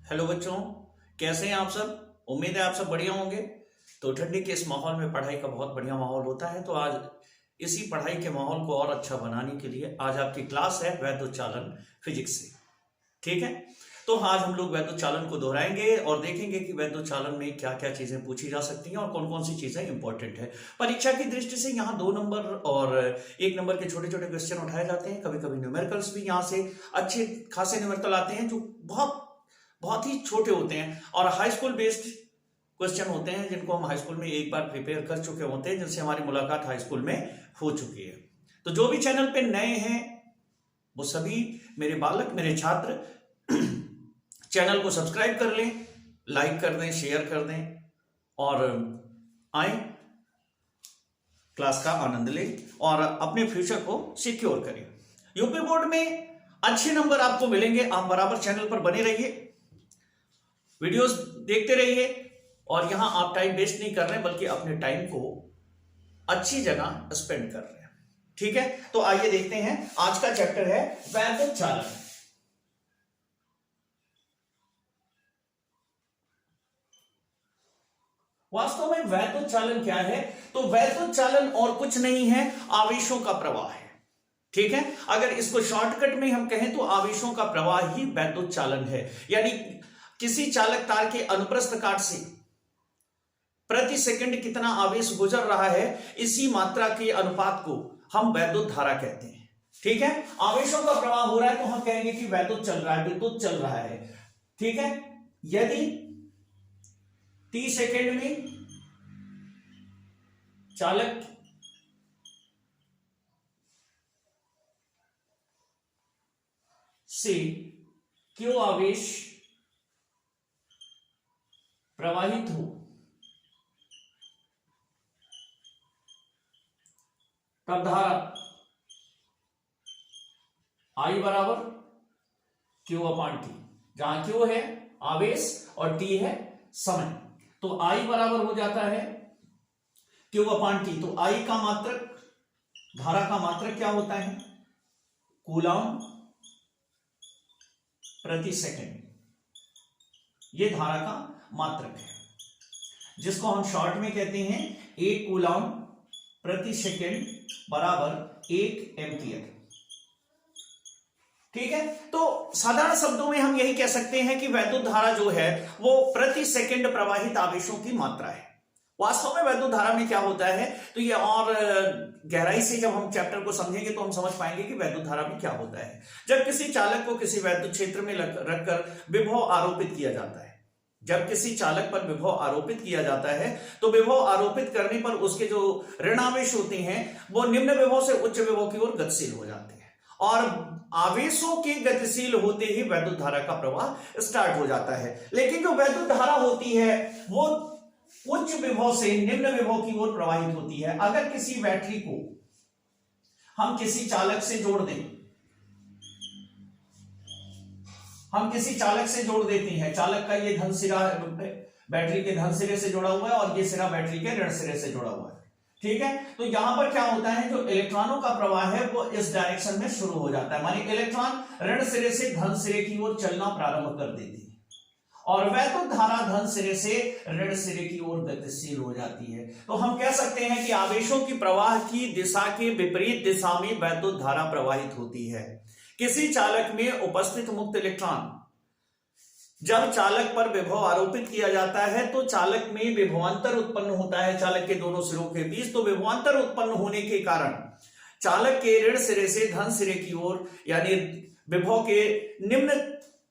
Hello बच्चों, कैसे हैं आप सब। उम्मीद है आप सब बढ़िया होंगे। तो ठंडी के इस माहौल में पढ़ाई का बहुत बढ़िया माहौल होता है। तो आज इसी पढ़ाई के माहौल को और अच्छा बनाने के लिए आज आपकी क्लास है वैद्योच्चालन फिजिक्स से। ठीक है, तो आज हम लोग वैद्योच्चालन को दोहराएंगे और देखेंगे कि वैद्योच्चालन में क्या क्या चीजें पूछी जा सकती हैं और कौन कौन सी चीजें इंपॉर्टेंट है। परीक्षा की दृष्टि से यहाँ 2 नंबर और 1 नंबर के छोटे छोटे क्वेश्चन उठाए जाते हैं। कभी कभी न्यूमेरिकल्स भी यहाँ से अच्छे खासे न्यूमेरिकल आते हैं जो बहुत बहुत ही छोटे होते हैं और हाई स्कूल बेस्ड क्वेश्चन होते हैं जिनको हम हाई स्कूल में एक बार प्रिपेयर कर चुके होते हैं, जिनसे हमारी मुलाकात हाई स्कूल में हो चुकी है। तो जो भी चैनल पे नए हैं वो सभी मेरे बालक, मेरे छात्र चैनल को सब्सक्राइब कर लें, लाइक कर दें, शेयर कर दें और आए क्लास का आनंद लें और अपने फ्यूचर को सिक्योर करें। यूपी बोर्ड में अच्छे नंबर आपको मिलेंगे। आप बराबर चैनल पर बने रहिए, वीडियोस देखते रहिए और यहां आप टाइम वेस्ट नहीं कर रहे हैं बल्कि अपने टाइम को अच्छी जगह स्पेंड कर रहे हैं। ठीक है, तो आइए देखते हैं। आज का चैप्टर है वैद्योच्चालन। वास्तव में वैद्योच्चालन क्या है? तो वैद्योच्चालन और कुछ नहीं है, आवेशों का प्रवाह है। ठीक है, अगर इसको शॉर्टकट में हम कहें तो आवेशों का प्रवाह ही वैद्योच्चालन है। यानी किसी चालक तार के अनुप्रस्थ काट से प्रति सेकंड कितना आवेश गुजर रहा है, इसी मात्रा के अनुपात को हम वैद्युत धारा कहते हैं। ठीक है, आवेशों का प्रवाह हो रहा है तो हम कहेंगे कि वैद्युत चल रहा है, विद्युत चल रहा है। ठीक है, यदि 30 सेकंड में चालक से क्यों आवेश प्रवाहित हो, तब धारा I बराबर Q अपान टी, जहां Q है आवेश और T है समय, तो I बराबर हो जाता है Q अपान टी। तो I का मात्रक, धारा का मात्रक क्या होता है? कूलम प्रति सेकंड, ये धारा का मात्रक है, जिसको हम शॉर्ट में कहते हैं 1 कूलम प्रति सेकंड बराबर 1 एम्पियर। ठीक है, तो साधारण शब्दों में हम यही कह सकते हैं कि वैद्युत धारा जो है वो प्रति सेकंड प्रवाहित आवेशों की मात्रा है। वास्तव में वैद्युत धारा में क्या होता है, तो ये और गहराई से जब हम चैप्टर को समझेंगे तो हम समझ पाएंगे कि वैद्युत धारा में क्या होता है। जब किसी चालक को किसी वैद्युत क्षेत्र में रखकर विभव आरोपित किया जाता है, जब किसी चालक पर विभव आरोपित किया जाता है तो विभव आरोपित करने पर उसके जो ऋणावेश होते हैं वो निम्न विभव से उच्च विभव की ओर गतिशील हो जाते हैं और आवेशों के गतिशील होते ही वैद्युत धारा का प्रवाह स्टार्ट हो जाता है। लेकिन जो वैद्युत धारा होती है वो उच्च विभव से निम्न विभव की ओर प्रवाहित होती है। अगर किसी बैटरी को हम किसी चालक से जोड़ दें, हम किसी चालक से जोड़ देते हैं, चालक का ये धन सिरा बैटरी के धन सिरे से जुड़ा हुआ है और ये सिरा बैटरी के ऋण सिरे से जुड़ा हुआ है। ठीक है, तो यहां पर क्या होता है, जो इलेक्ट्रॉनों का प्रवाह है वो इस डायरेक्शन में शुरू हो जाता है, माने इलेक्ट्रॉन ऋण सिरे से धन सिरे की ओर चलना प्रारंभ कर देती है और वैद्युत धारा धन सिरे से ऋण सिरे की ओर गतिशील हो जाती है। तो हम कह सकते हैं कि आवेशों की प्रवाह की दिशा के विपरीत दिशा में वैद्युत धारा प्रवाहित होती है। किसी चालक में उपस्थित मुक्त इलेक्ट्रॉन जब चालक पर विभव आरोपित किया जाता है तो चालक में विभवांतर उत्पन्न होता है, चालक के दोनों सिरों के बीच। तो विभवांतर उत्पन्न होने के कारण चालक के ऋण सिरे से धन सिरे की ओर यानी विभव के निम्न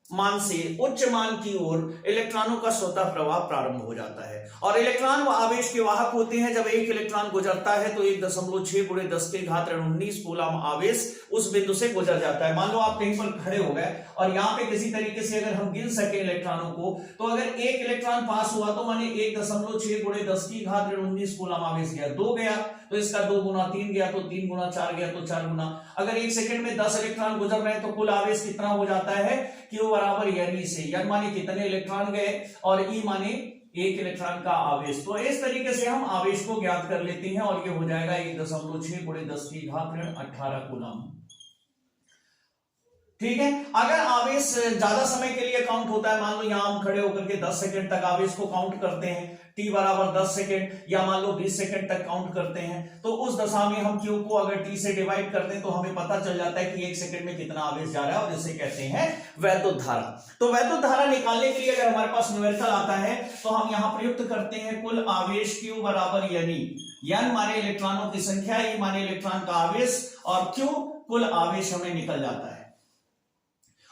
मान से उच्च मान की ओर इलेक्ट्रॉनों का स्वतः प्रवाह प्रारंभ हो जाता है और इलेक्ट्रॉन व आवेश के वाहक होते हैं। जब एक इलेक्ट्रॉन गुजरता है तो 1.6 × 10⁻19 कूलम आवेश उस बिंदु से गुजर जाता है। मान लो आप कहीं पर खड़े हो गए और यहाँ पे किसी तरीके से अगर हम गिन सके इलेक्ट्रॉनों को, तो अगर एक इलेक्ट्रॉन पास हुआ तो माने 1.6 × 10⁻19 कूलम आवेश गया, 2 गया तो इसका 2 गुना, 3 गया तो 3 गुना, 4 गया तो 4 गुना। अगर 1 सेकंड में 10 इलेक्ट्रॉन गुजर रहे हैं तो कुल आवेश कितना हो जाता है? Q बराबर N से, N माने कितने इलेक्ट्रॉन गए और E माने 1 इलेक्ट्रॉन का आवेश। तो इस तरीके से हम आवेश को ज्ञात कर लेते हैं और ये हो जाएगा 1.6 × 10⁻18 कूलम। ठीक है। अगर आवेश ज्यादा समय के लिए काउंट होता है, मान लो यहां हम खड़े होकर के 10 सेकंड तक आवेश को काउंट करते हैं, t बराबर 10 सेकंड या मान लो 20 सेकंड तक काउंट करते हैं, तो उस दशा में हम q को अगर t से डिवाइड करते हैं तो हमें पता चल जाता है कि 1 सेकंड में कितना आवेश जा रहा है, और इसे कहते हैं वैद्युत धारा। तो वैद्युत धारा निकालने के लिए अगर हमारे पास न्यूमेरिकल आता है तो हम यहां प्रयुक्त करते हैं कुल आवेश q बराबर यानी n माने इलेक्ट्रॉनों की संख्या, e माने इलेक्ट्रॉन का आवेश, और q कुल आवेश हमें निकल जाता है।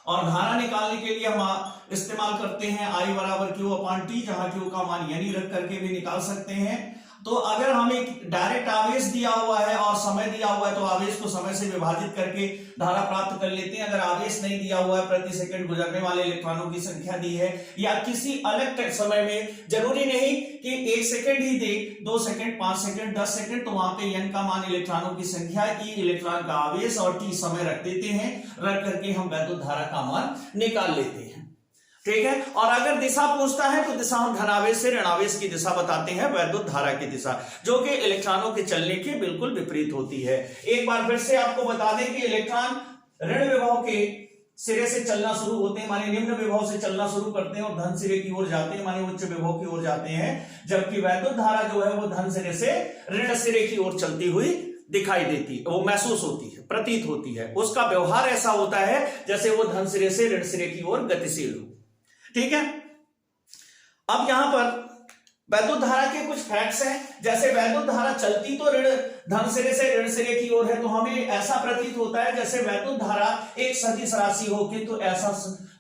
और धारा निकालने के लिए हम इस्तेमाल करते हैं I बराबर Q अपॉन T, जहां Q का मान यानी रख करके भी निकाल सकते हैं। तो अगर हमें डायरेक्ट आवेश दिया हुआ है और समय दिया हुआ है तो आवेश को समय से विभाजित करके धारा प्राप्त कर लेते हैं। अगर आवेश नहीं दिया हुआ है, प्रति सेकंड गुजरने वाले इलेक्ट्रॉनों की संख्या दी है, या किसी अलग समय में, जरूरी नहीं कि 1 सेकंड ही दे, 2 सेकंड, 5 सेकंड, 10 सेकंड, तो वहां पे n का मान इलेक्ट्रॉनों की संख्या, e इलेक्ट्रॉन का आवेश और t समय रख देते हैं। रख करके हम वैद्युत धारा का मान निकाल लेते हैं। ठीक है। और अगर दिशा पूछता है तो दिशा हम धनावेश से ऋणावेश की दिशा बताते हैं, वैद्युत धारा की दिशा, जो कि इलेक्ट्रॉनों के चलने के बिल्कुल विपरीत होती है। एक बार फिर से आपको बता दें कि इलेक्ट्रॉन ऋण विभव के सिरे से चलना शुरू होते हैं, माने निम्न विभव से चलना शुरू करते हैं और धन सिरे की ओर जाते हैं, माने उच्च विभव की ओर जाते हैं, जबकि वैद्युत धारा जो है वो धन सिरे से ऋण सिरे की ओर चलती हुई दिखाई देती है, वो महसूस होती है, प्रतीत होती है। उसका व्यवहार ऐसा होता है जैसे वो धन सिरे से ऋण सिरे की ओर गतिशील हो। ठीक है। अब यहां पर वैद्युत धारा के कुछ फैक्ट्स हैं। जैसे वैद्युत धारा चलती तो ऋण धन सिरे से ऋण सिरे की ओर है, तो हमें ऐसा प्रतीत होता है जैसे वैद्युत धारा एक सदिश राशि हो, किंतु ऐसा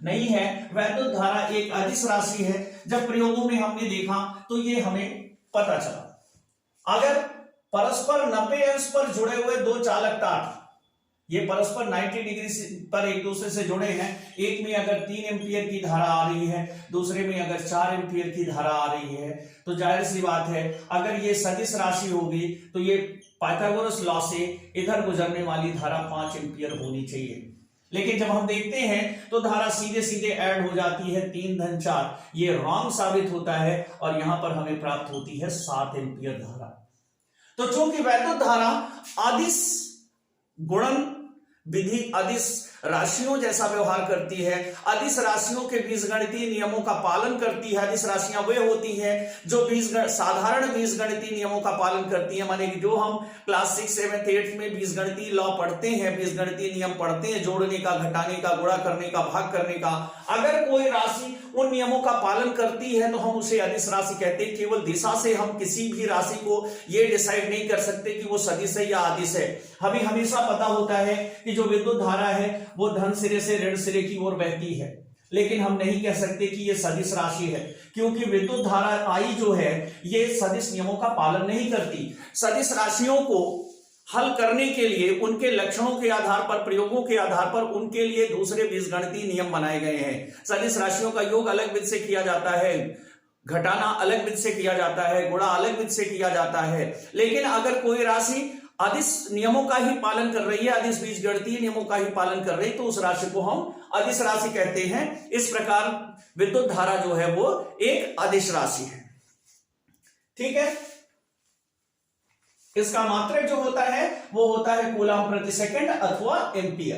नहीं है। वैद्युत धारा एक अदिश राशि है। जब प्रयोगों में हमने देखा तो ये हमें पता चला। अगर परस्पर 90 अंश पर जुड़े हुए दो चालक तार, ये परस्पर 90 डिग्री पर एक दूसरे से जुड़े हैं, एक में अगर 3 एम्पियर की धारा आ रही है, दूसरे में अगर 4 एम्पियर की धारा आ रही है, तो जाहिर सी बात है अगर ये सदिश राशि होगी तो ये पाइथागोरस लॉ से इधर गुजरने वाली धारा 5 एम्पियर होनी चाहिए। लेकिन जब हम देखते हैं तो धारा सीधे सीधे ऐड हो जाती है 3 धन 4, ये रॉन्ग साबित होता है और यहां पर हमें प्राप्त होती है 7 एम्पियर धारा। तो चूंकि वैद्युत धारा अदिश गुणन विधि, अदिश राशियों जैसा व्यवहार करती है, अदिश राशियों के बीजगणितीय नियमों का पालन करती है। अदिश राशियां वे होती हैं जो साधारण बीजगणितीय नियमों का पालन करती हैं, माने कि जो हम क्लास 6, 7, 8 में बीजगणितीय लॉ पढ़ते हैं, बीजगणितीय नियम पढ़ते हैं, जोड़ने का, घटाने का, गुणा करने का, भाग करने का, अगर कोई राशि उन नियमों का पालन करती है तो हम उसे अदिश राशि कहते हैं। केवल दिशा से हम किसी भी राशि को यह डिसाइड नहीं कर सकते कि वो सदिश है या अदिश है। हमें हमेशा पता होता है कि जो विद्युत धारा है वो धन सिरे से ऋण सिरे की ओर बहती है, लेकिन हम नहीं कह सकते कि ये सदिश राशि है, क्योंकि विद्युत धारा I जो है ये सदिश नियमों का पालन नहीं करती। सदिश राशियों को हल करने के लिए उनके लक्षणों के आधार पर, प्रयोगों के आधार पर उनके लिए दूसरे बीजगणितीय नियम बनाए गए हैं। सदिश राशियों का योग अलग विधि से किया जाता है, घटाना अलग विधि से किया जाता है, गुणा अलग विधि से किया जाता है। लेकिन अगर कोई राशि अदिश नियमों का ही पालन कर रही है, अदिश बीजगणितीय नियमों का ही पालन कर रही है, तो उस राशि को हम अदिश राशि कहते हैं। इस प्रकार विद्युत धारा जो है वो एक अदिश राशि है। ठीक है। इसका मात्रक जो होता है वो होता है कूलम प्रति सेकंड अथवा एम्पियर।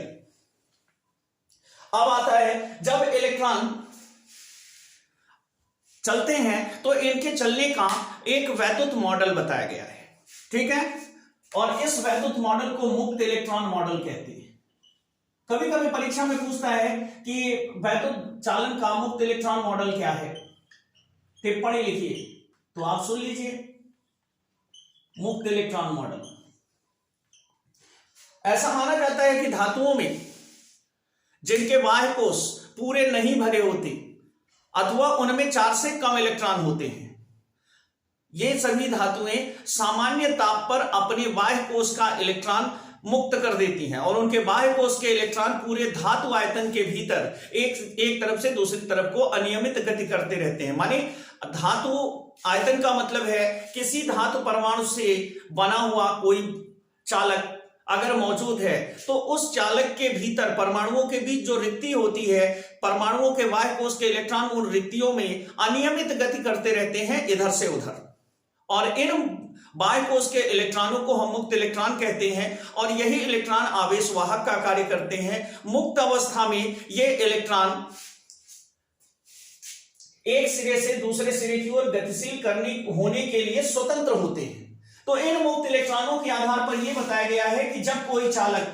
अब आता है जब इलेक्ट्रॉन चलते हैं तो इनके चलने का एक वैद्युत मॉडल बताया गया है। ठीक है। और इस वैद्युत मॉडल को मुक्त इलेक्ट्रॉन मॉडल कहते हैं। कभी कभी परीक्षा में पूछता है कि वैद्युत चालन का मुक्त इलेक्ट्रॉन मॉडल क्या है, टिप्पणी लिखिए, तो आप सुन लीजिए। मुक्त इलेक्ट्रॉन मॉडल, ऐसा माना जाता है कि धातुओं में जिनके बाह्य कोश पूरे नहीं भरे होते अथवा उनमें 4 से कम इलेक्ट्रॉन होते हैं, ये सभी धातुएं सामान्य ताप पर अपने बाह्य कोश का इलेक्ट्रॉन मुक्त कर देती हैं और उनके बाह्य कोश के इलेक्ट्रॉन पूरे धातु आयतन के भीतर एक तरफ से दूसरी तरफ को अनियमित गति करते रहते हैं। माने धातु आयतन का मतलब है किसी धातु परमाणु से बना हुआ कोई चालक अगर मौजूद है तो उस चालक के भीतर परमाणुओं के बीच जो रिक्ति होती है, परमाणुओं के बाह्य कोश के इलेक्ट्रॉन उन रिक्तियों में अनियमित गति करते रहते हैं इधर से उधर, और इन बाह्य कोश के इलेक्ट्रॉनों को हम मुक्त इलेक्ट्रॉन कहते हैं और यही इलेक्ट्रॉन आवेश वाहक का कार्य करते हैं। मुक्त अवस्था में ये इलेक्ट्रॉन एक सिरे से दूसरे सिरे की ओर गतिशील करने होने के लिए स्वतंत्र होते हैं। तो इन मुक्त इलेक्ट्रॉनों के आधार पर यह बताया गया है कि जब कोई चालक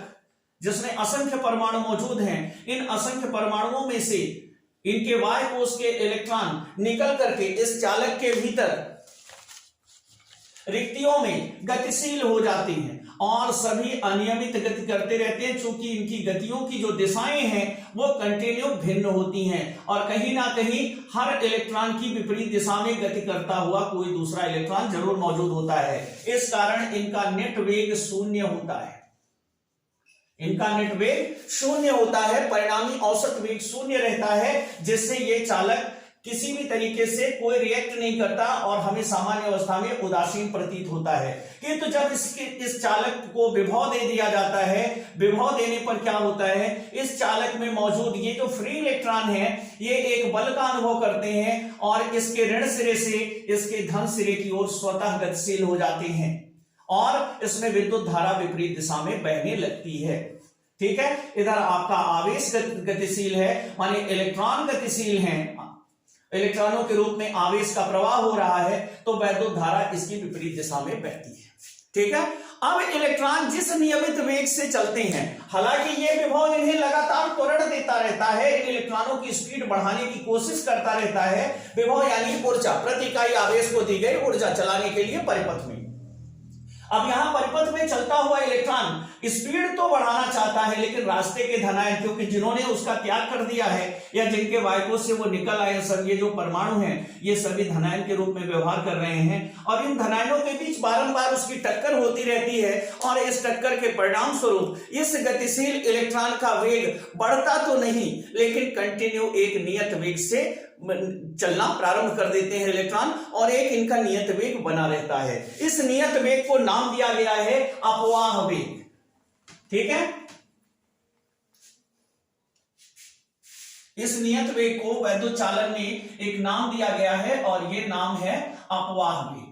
जिसमें असंख्य परमाणु मौजूद हैं, इन असंख्य परमाणुओं में से इनके बाह्य कोश के इलेक्ट्रॉन निकल करके इस चालक के भीतर रिक्तियों में गतिशील हो जाते हैं और सभी अनियमित गति करते रहते हैं, चूंकि इनकी गतियों की जो दिशाएं हैं वो कंटिन्यू भिन्न होती हैं और कहीं ना कहीं हर इलेक्ट्रॉन की विपरीत दिशा में गति करता हुआ कोई दूसरा इलेक्ट्रॉन जरूर मौजूद होता है। इस कारण इनका नेट वेग शून्य होता है, इनका नेट वेग शून्य होता है, परिणामी औसत वेग शून्य रहता है, जिससे ये चालक किसी भी तरीके से कोई रिएक्ट नहीं करता और हमें सामान्य अवस्था में उदासीन प्रतीत होता है। किंतु जब इस चालक को विभव दे दिया जाता है, विभव देने पर क्या होता है, इस चालक में मौजूद ये जो फ्री इलेक्ट्रॉन है ये एक बल का अनुभव करते हैं और इसके ऋण सिरे से इसके धन सिरे की ओर स्वतः गतिशील हो जाते हैं और इसमें विद्युत धारा विपरीत दिशा में बहने लगती है। ठीक है, इधर आपका आवेश गतिशील है, माने इलेक्ट्रॉन गतिशील हैं, इलेक्ट्रॉनों के रूप में आवेश का प्रवाह हो रहा है, तो वैद्युत धारा इसकी विपरीत दिशा में बहती है। ठीक है, अब इलेक्ट्रॉन जिस नियमित वेग से चलते हैं, हालांकि ये विभव इन्हें लगातार त्वरण देता रहता है, इन इलेक्ट्रॉनों की स्पीड बढ़ाने की कोशिश करता रहता है। विभव यानी ऊर्जा, प्रति इकाई आवेश को दी गई ऊर्जा चलाने के लिए परिपथ में। अब यहां परिपथ में चलता हुआ इलेक्ट्रॉन स्पीड तो बढ़ाना चाहता है, लेकिन रास्ते के धनायन, क्योंकि जिन्होंने उसका त्याग कर दिया है या जिनके बाह्यकोश से वो निकल आए, सब ये जो परमाणु हैं ये सभी धनायन के रूप में व्यवहार कर रहे हैं और इन धनायनों के बीच बारंबार उसकी टक्कर होती रहती है और इस टक्कर के परिणाम स्वरूप इस गतिशील इलेक्ट्रॉन का वेग बढ़ता तो नहीं, लेकिन कंटिन्यू एक नियत वेग से चलना प्रारंभ कर देते हैं इलेक्ट्रॉन और एक इनका नियत वेग बना रहता है। इस नियत वेग को नाम दिया गया है अपवाह वेग। ठीक है, इस नियत वेग को वैद्युत चालन में एक नाम दिया गया है और यह नाम है अपवाह वेग,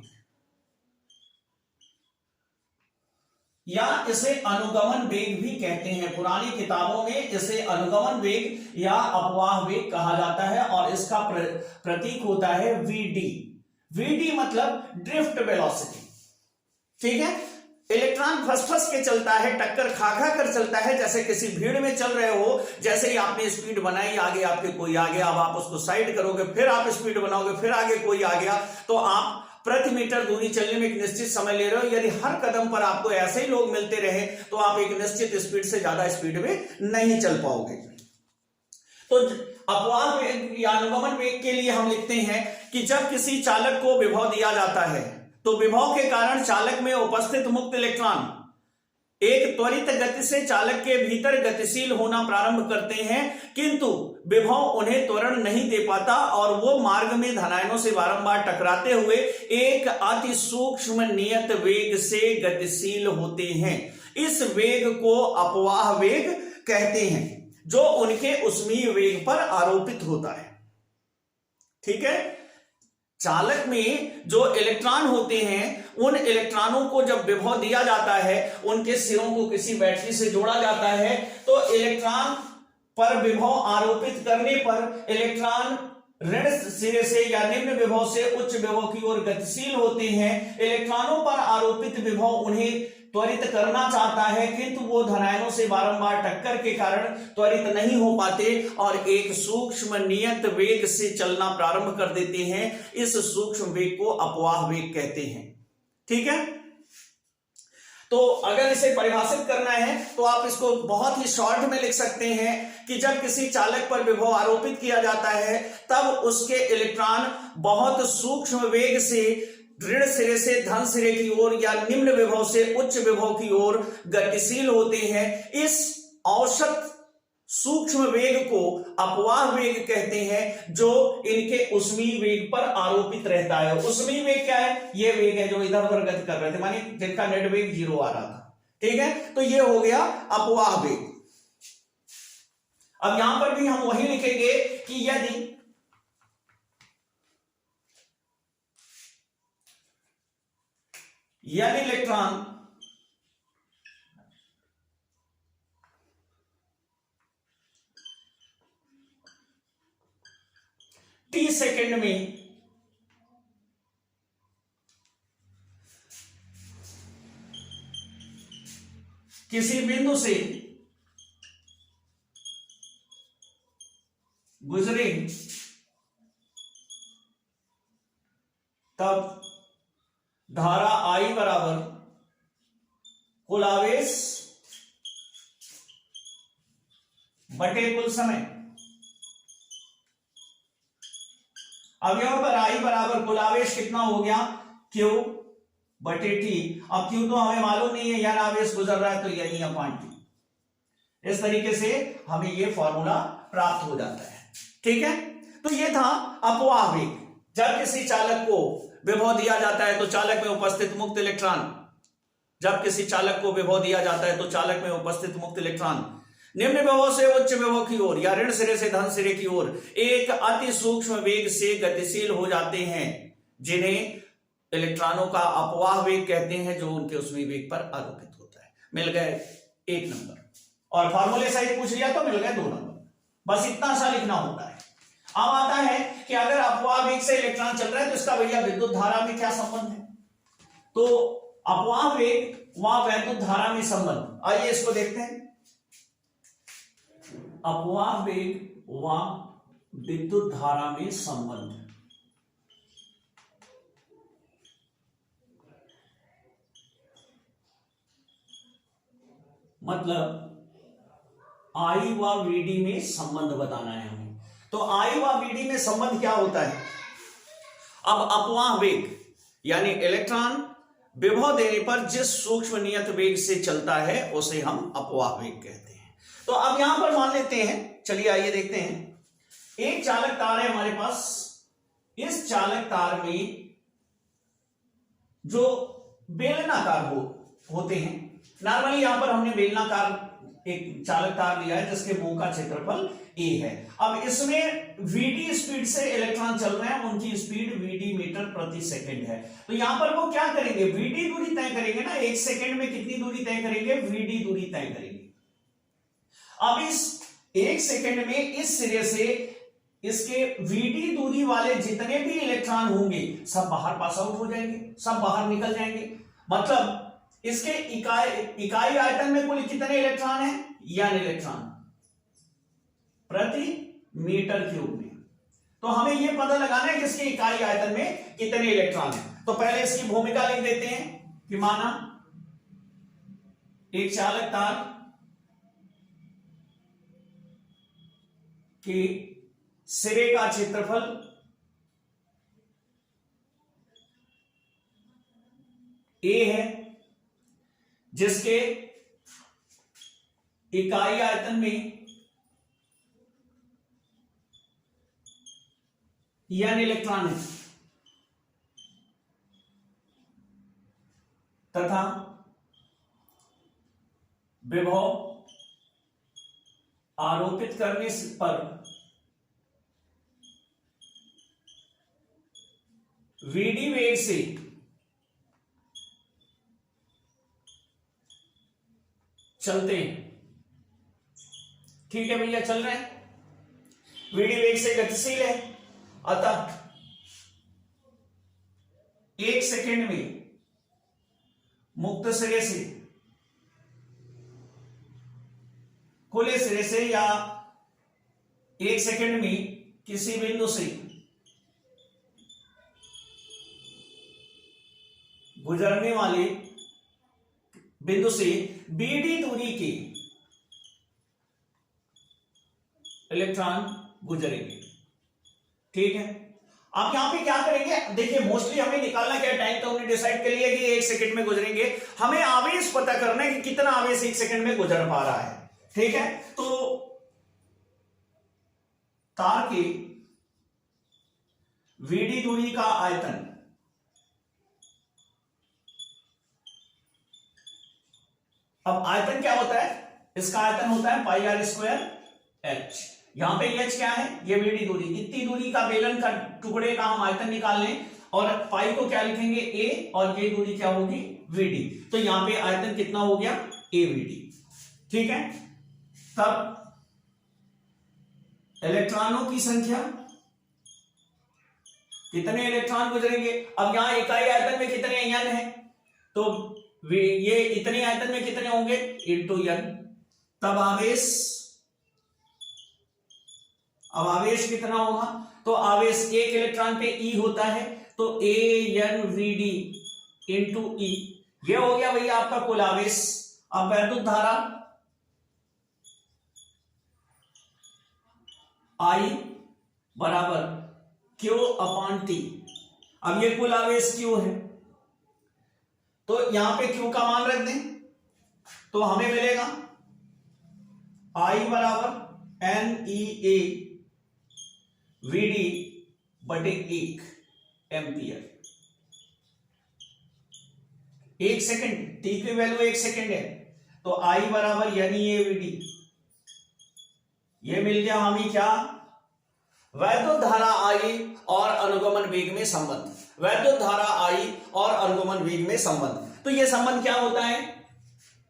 या इसे अनुगमन वेग भी कहते हैं। पुरानी किताबों में इसे अनुगमन वेग या अपवाह वेग कहा जाता है और इसका प्रतीक होता है वीडी। वीडी मतलब ड्रिफ्ट वेलोसिटी। ठीक है, इलेक्ट्रॉन फस के चलता है, टक्कर खा कर चलता है, जैसे किसी भीड़ में चल रहे हो, जैसे ही आपने स्पीड बनाई, आगे आपके कोई आ गया, अब आप उसको साइड करोगे, फिर आप स्पीड बनाओगे, फिर आगे कोई आ गया, तो आप प्रति मीटर दूरी चलने में एक निश्चित समय ले रहे हो। यदि हर कदम पर आपको ऐसे ही लोग मिलते रहे तो आप एक निश्चित स्पीड से ज्यादा स्पीड में नहीं चल पाओगे। तो अपवाह वेग या अनुगमन वेग के लिए हम लिखते हैं कि जब किसी चालक को विभव दिया जाता है तो विभव के कारण चालक में उपस्थित मुक्त इलेक्ट्रॉन एक त्वरित गति से चालक के भीतर गतिशील होना प्रारंभ करते हैं, किंतु विभव उन्हें त्वरण नहीं दे पाता और वो मार्ग में धनायनों से बारंबार टकराते हुए एक अति सूक्ष्म नियत वेग से गतिशील होते हैं। इस वेग को अपवाह वेग कहते हैं, जो उनके ऊष्मीय वेग पर आरोपित होता है। ठीक है, चालक में जो इलेक्ट्रॉन होते हैं, उन इलेक्ट्रॉनों को जब विभव दिया जाता है, उनके सिरों को किसी बैटरी से जोड़ा जाता है, तो इलेक्ट्रॉन पर विभव आरोपित करने पर इलेक्ट्रॉन ऋण सिरे से या निम्न विभव से उच्च विभव की ओर गतिशील होते हैं। इलेक्ट्रॉनों पर आरोपित विभव उन्हें त्वरित करना चाहता है, किंतु वो धनायनों से बारंबार टक्कर के कारण त्वरित नहीं हो पाते और एक सूक्ष्म नियत वेग से चलना प्रारंभ कर देते हैं। इस सूक्ष्म वेग को अपवाह वेग कहते हैं। ठीक है, तो अगर इसे परिभाषित करना है तो आप इसको बहुत ही शॉर्ट में लिख सकते हैं कि जब किसी चालक पर विभव आरोपित किया जाता है, तब उसके इलेक्ट्रॉन बहुत सूक्ष्म वेग से ऋण सिरे से धन सिरे की ओर या निम्न विभव से उच्च विभव की ओर गतिशील होते हैं। इस औसत सूक्ष्म वेग को अपवाह वेग कहते हैं, जो इनके ऊष्मीय वेग पर आरोपित रहता है। ऊष्मीय वेग क्या है? ये वेग है जो इधर उधर गति कर रहे थे, माने जिनका नेट वेग 0 आ रहा था। ठीक है, तो ये हो गया अपवाह वेग। अब यहां पर भी हम वही लिखेंगे कि यदि यानी इलेक्ट्रॉन t सेकेंड में किसी बिंदु से गुजरे तब धारा I बराबर कुल आवेश बटे कुल समय। अब यहां पर I बराबर कुल आवेश कितना हो गया, Q बटे T। अब Q तो हमें मालूम नहीं है, यार आवेश गुजर रहा है तो यही अपॉन T। इस तरीके से हमें यह फॉर्मूला प्राप्त हो जाता है। ठीक है, तो यह था अपवाह वेग। जब किसी चालक को विभव दिया जाता है तो चालक में उपस्थित मुक्त इलेक्ट्रॉन, जब किसी चालक को विभव दिया जाता है तो चालक में उपस्थित मुक्त इलेक्ट्रॉन निम्न विभव से उच्च विभव की ओर या ऋण सिरे से धन सिरे की ओर एक अति सूक्ष्म वेग से गतिशील हो जाते हैं, जिन्हें इलेक्ट्रॉनों का अपवाह वेग कहते हैं, जो उनके उसमें वेग पर आरोपित होता है। मिल गए 1 नंबर, और फॉर्मूले सहित पूछ लिया तो मिल गए 2 नंबर। बस इतना सा लिखना होता है। अब आता है कि अगर अपवाह वेग से इलेक्ट्रॉन चल रहा है तो इसका भैया विद्युत धारा में क्या संबंध है। तो अपवाह वेग व वैद्युत धारा में संबंध, आइए इसको देखते हैं। अपवाह वेग व विद्युत धारा में संबंध, मतलब I व VD में संबंध बताना है हमें। तो I व VD में संबंध क्या होता है। अब अपवाह वेग यानी इलेक्ट्रॉन विभव देने पर जिस सूक्ष्म नियत वेग से चलता है उसे हम अपवाह वेग कहते हैं। तो अब यहां पर मान लेते हैं, चलिए आइए देखते हैं। एक चालक तार है हमारे पास, इस चालक तार में जो बेलनाकार होते हैं, नॉर्मली यहां पर हमने बेलनाकार एक चालक तार लिया है जिसके मुंह का क्षेत्रफल a है। अब इसमें vd स्पीड से इलेक्ट्रॉन चल रहे हैं, उनकी स्पीड vd मीटर प्रति सेकंड है। तो यहां पर वो क्या करेंगे, vd दूरी तय करेंगे ना, 1 सेकंड में कितनी दूरी तय करेंगे, vd दूरी तय करेंगे। अब इस 1 सेकंड में इस सिरे से इसके vd दूरी वाले जितने भी इलेक्ट्रॉन होंगे सब बाहर पास आउट हो जाएंगे, सब बाहर निकल जाएंगे। मतलब इसके इकाई आयतन में कुल कितने इलेक्ट्रॉन हैं, n इलेक्ट्रॉन प्रति मीटर क्यूब में। तो हमें यह पता लगाना है कि इसके इकाई आयतन में कितने इलेक्ट्रॉन हैं। तो पहले इसकी भूमिका लिख देते हैं कि माना एक चालक तार कि सिरे का क्षेत्रफल a है, जिसके इकाई आयतन में n इलेक्ट्रॉन है, तथा विभव आरोपित करने पर vd वेग से चलते हैं। ठीक है भैया, चल रहे हैं, vd वेग से गतिशील है, अतः 1 सेकंड में मुक्त सिरे से खुले सिरे से या 1 सेकंड में किसी बिंदु से गुजरने वाले बिंदु से बीडी दूरी के इलेक्ट्रॉन गुजरेंगे। ठीक है, आप यहां पे क्या करेंगे, देखिए मोस्टली हमें निकालना क्या टाइम, तो हमने डिसाइड कर लिया कि 1 सेकंड में गुजरेंगे। हमें आवेश पता करना है कि कितना आवेश 1 सेकंड में गुजर पा रहा है। ठीक है, तो तार की वीडी दूरी का आयतन अब आयतन क्या होता है, इसका आयतन होता है पाई आर स्क्वायर एच। यहां पे एच क्या है, ये वीडी दूरी, इतनी दूरी का बेलन का टुकड़े का हम आयतन निकाल लें। और पाई को क्या लिखेंगे ए, और ये दूरी क्या होगी वीडी। तो यहां पे आयतन कितना हो गया एवीडी। ठीक है, तब इलेक्ट्रॉनों की संख्या, कितने इलेक्ट्रॉन गुजरेंगे। अब यहां इकाई आयतन में कितने एन है, तो ये इतने आयतन में कितने होंगे इंटू एन। तब आवेश, अब आवेश कितना होगा, तो आवेश एक इलेक्ट्रॉन पे ई होता है, तो A N V D into ई, ये हो गया भैया आपका कुल आवेश। अब वैद्युत धारा आई बराबर क्यू अपॉन टी। अब ये कुल आवेश क्यू है, तो यहां पे क्यू का मान रख दें तो हमें मिलेगा आई बराबर N E A V D बटे 1 एम्पियर। 1 सेकेंड, टी की वैल्यू 1 सेकेंड है, तो आई बराबर यानी ए वी डी, ये मिल गया हमें क्या वैद्युत धारा आई और अनुगमन वेग में संबंध। वैद्युत धारा आई और अनुगमन वेग में संबंध, तो यह संबंध क्या होता है,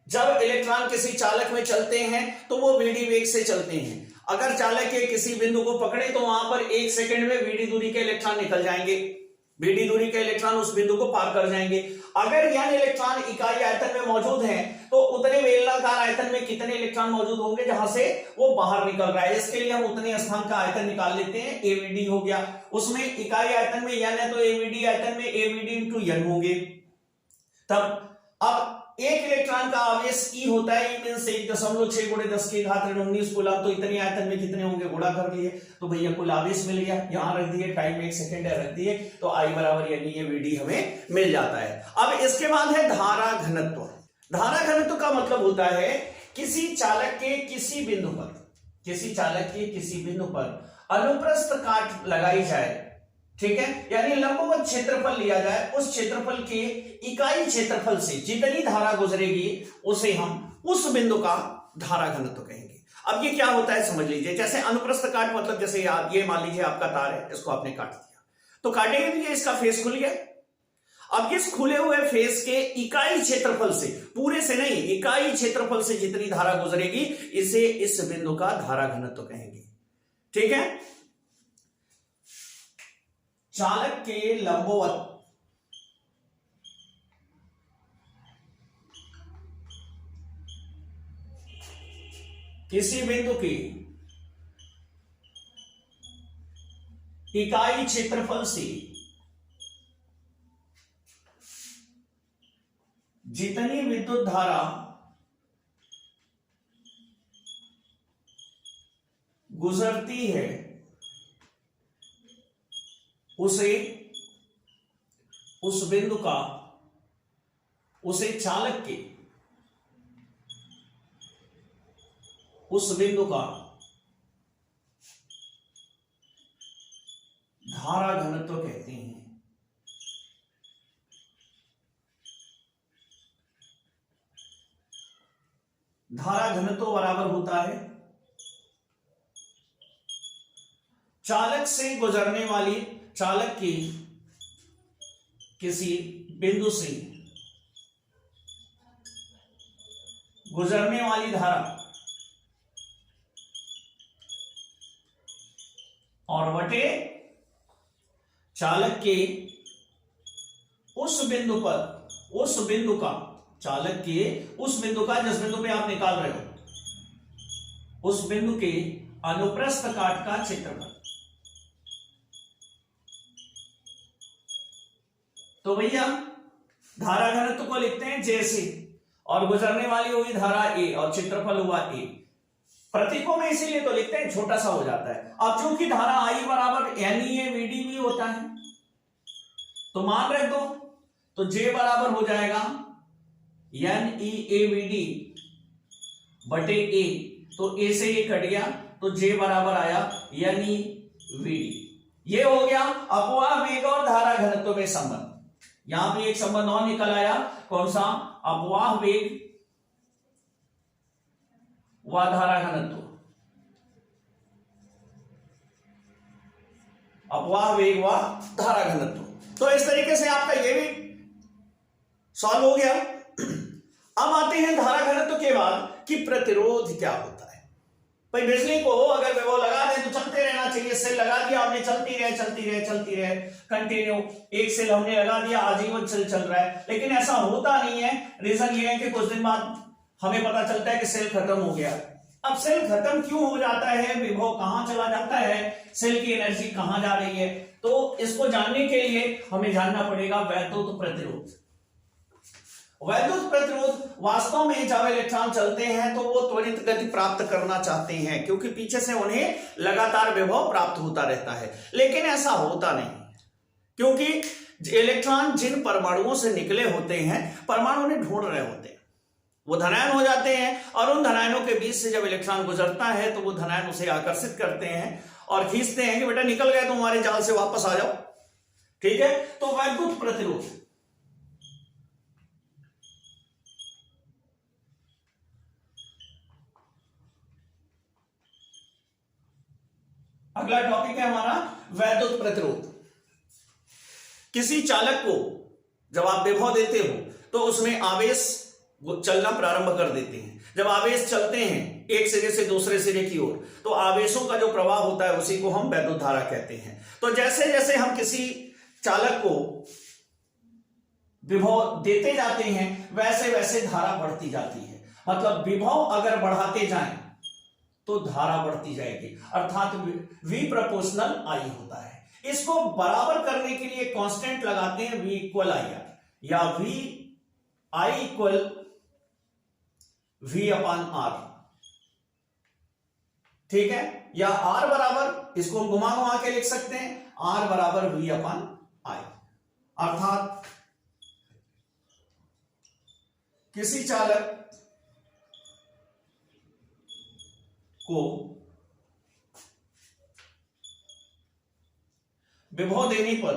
जब इलेक्ट्रॉन किसी चालक में चलते हैं तो वो वीडी वेग से चलते हैं। अगर चालक के किसी बिंदु को पकड़े तो वहां पर 1 सेकंड में वीडी दूरी के इलेक्ट्रॉन निकल जाएंगे, वीडी दूरी के इलेक्ट्रॉन उस बिंदु को पार कर जाएंगे। अगर यह इलेक्ट्रॉन इकाई आयतन में मौजूद हैं तो उतने बेलनाकार आयतन में कितने इलेक्ट्रॉन मौजूद होंगे जहां से वो बाहर निकल रहा है। इसके लिए हम उतने स्थान का आयतन निकाल लेते हैं, एवीडी हो गया। उसमें इकाई आयतन में एन है तो एवीडी आयतन में एवीडी इंटू एन होंगे। तब अब एक इलेक्ट्रॉन का आवेश ई होता है, ई मींस 1.6 गुणे 10 की घात 19 कूलम, तो इतने आयतन में कितने होंगे गुणा कर लिए, तो भैया कुल आवेश मिल गया। यहां रख दिए, टाइम 1 सेकेंड है रख दिए, तो आई बराबर यानी ये वीडी हमें मिल जाता है। अब इसके बाद है धारा घनत्व। धारा घनत्व का मतलब होता है किसी चालक के किसी बिंदु पर, किसी चालक के किसी बिंदु पर अनुप्रस्थ काट लगाई जाए, ठीक है, यानी लंबवत क्षेत्रफल लिया जाए, उस क्षेत्रफल के इकाई क्षेत्रफल से जितनी धारा गुजरेगी उसे हम उस बिंदु का धारा घनत्व कहेंगे। अब ये क्या होता है समझ लीजिए, जैसे अनुप्रस्थ काट मतलब जैसे आप ये मान लीजिए आपका तार है, इसको आपने काट दिया, तो काटेंगे तो ये इसका फेस खुल गया। अब इस खुले हुए फेस के इकाई क्षेत्रफल से, पूरे से नहीं, इकाई क्षेत्रफल से जितनी धारा गुजरेगी इसे इस बिंदु का धारा घनत्व कहेंगे। ठीक है, चालक के लंबवत किसी बिंदु की इकाई क्षेत्रफल से जितनी विद्युत धारा गुजरती है उसे उस बिंदु का, उसे चालक के उस बिंदु का धारा घनत्व कहते हैं। धारा घनत्व बराबर होता है चालक से गुजरने वाली, चालक की किसी बिंदु से गुजरने वाली धारा और बटे चालक के उस बिंदु पर, उस बिंदु का, चालक के उस बिंदु का जिस बिंदु पे आप निकाल रहे हो, उस बिंदु के अनुप्रस्थ काट का क्षेत्रफल। तो भैया धारा घनत्व को लिखते हैं जैसे, और गुजरने वाली हुई धारा ए और क्षेत्रफल हुआ ए। प्रतीकों में इसीलिए तो लिखते हैं, छोटा सा हो जाता है। अब चूंकि धारा आई बराबर N E A V D भी होता है तो मान रख दो, तो जे बराबर हो जाएगा N E A V D बटे ए, तो ए से ये कट गया तो जे बराबर आया एन ई वी डी। ये हो गया अपवाह वेग और धारा घनत्व में संबंध। यहां पे एक संबंध और निकल आया, कौन सा, अपवाह वेग व धारा घनत्व। अपवाह वेग व धारा घनत्व, तो इस तरीके से आपका ये भी सॉल्व हो गया। अब आते हैं धारा घनत्व के बाद कि प्रतिरोध क्या होता है। भाई बिजली को अगर विभव लगा दें तो चलते रहना चाहिए, सेल लगा दिया आपने, चलती रहे कंटिन्यू, एक सेल हमने लगा दिया, आजीवन सेल चल रहा है। लेकिन ऐसा होता नहीं है। रीजन ये है कि कुछ दिन बाद हमें पता चलता है कि सेल खत्म हो गया। अब सेल खत्म क्यों हो जाता है, विभव कहां चला जाता है, सेल की एनर्जी कहां जा रही है, तो इसको जानने के लिए हमें जानना पड़ेगा वैद्युत प्रतिरोध। वैद्युत प्रतिरोध वास्तव में जब इलेक्ट्रॉन चलते हैं तो वो त्वरित गति प्राप्त करना चाहते हैं, क्योंकि पीछे से उन्हें लगातार विभव प्राप्त होता रहता है। लेकिन ऐसा होता नहीं, क्योंकि इलेक्ट्रॉन जिन परमाणुओं से निकले होते हैं, परमाणु उन्हें ढूंढ रहे होते हैं, वो धनायन हो जाते हैं, और उन धनायनों के बीच से जब इलेक्ट्रॉन गुजरता है तो वो धनायन उसे आकर्षित करते हैं और खींचते हैं कि बेटा निकल गए तो हमारे जाल से वापस आ जाओ। ठीक है, तो वैद्युत प्रतिरोध। अगला टॉपिक है हमारा वैद्युत प्रतिरोध। किसी चालक को जब आप विभव देते हो तो उसमें आवेश चलना प्रारंभ कर देते हैं। जब आवेश चलते हैं एक सिरे से दूसरे सिरे की ओर, तो आवेशों का जो प्रवाह होता है उसी को हम वैद्युत धारा कहते हैं। तो जैसे जैसे हम किसी चालक को विभव देते जाते हैं वैसे वैसे धारा बढ़ती जाती है। मतलब विभव अगर बढ़ाते जाएं तो धारा बढ़ती जाएगी, अर्थात V प्रोपोर्शनल I होता है। इसको बराबर करने के लिए कांस्टेंट लगाते हैं V इक्वल IR, या V I equal V upon R। ठीक है, या R बराबर, इसको हम घुमा घुमा के लिख सकते हैं, R बराबर V अपान I। अर्थात किसी चालक को विभव देने पर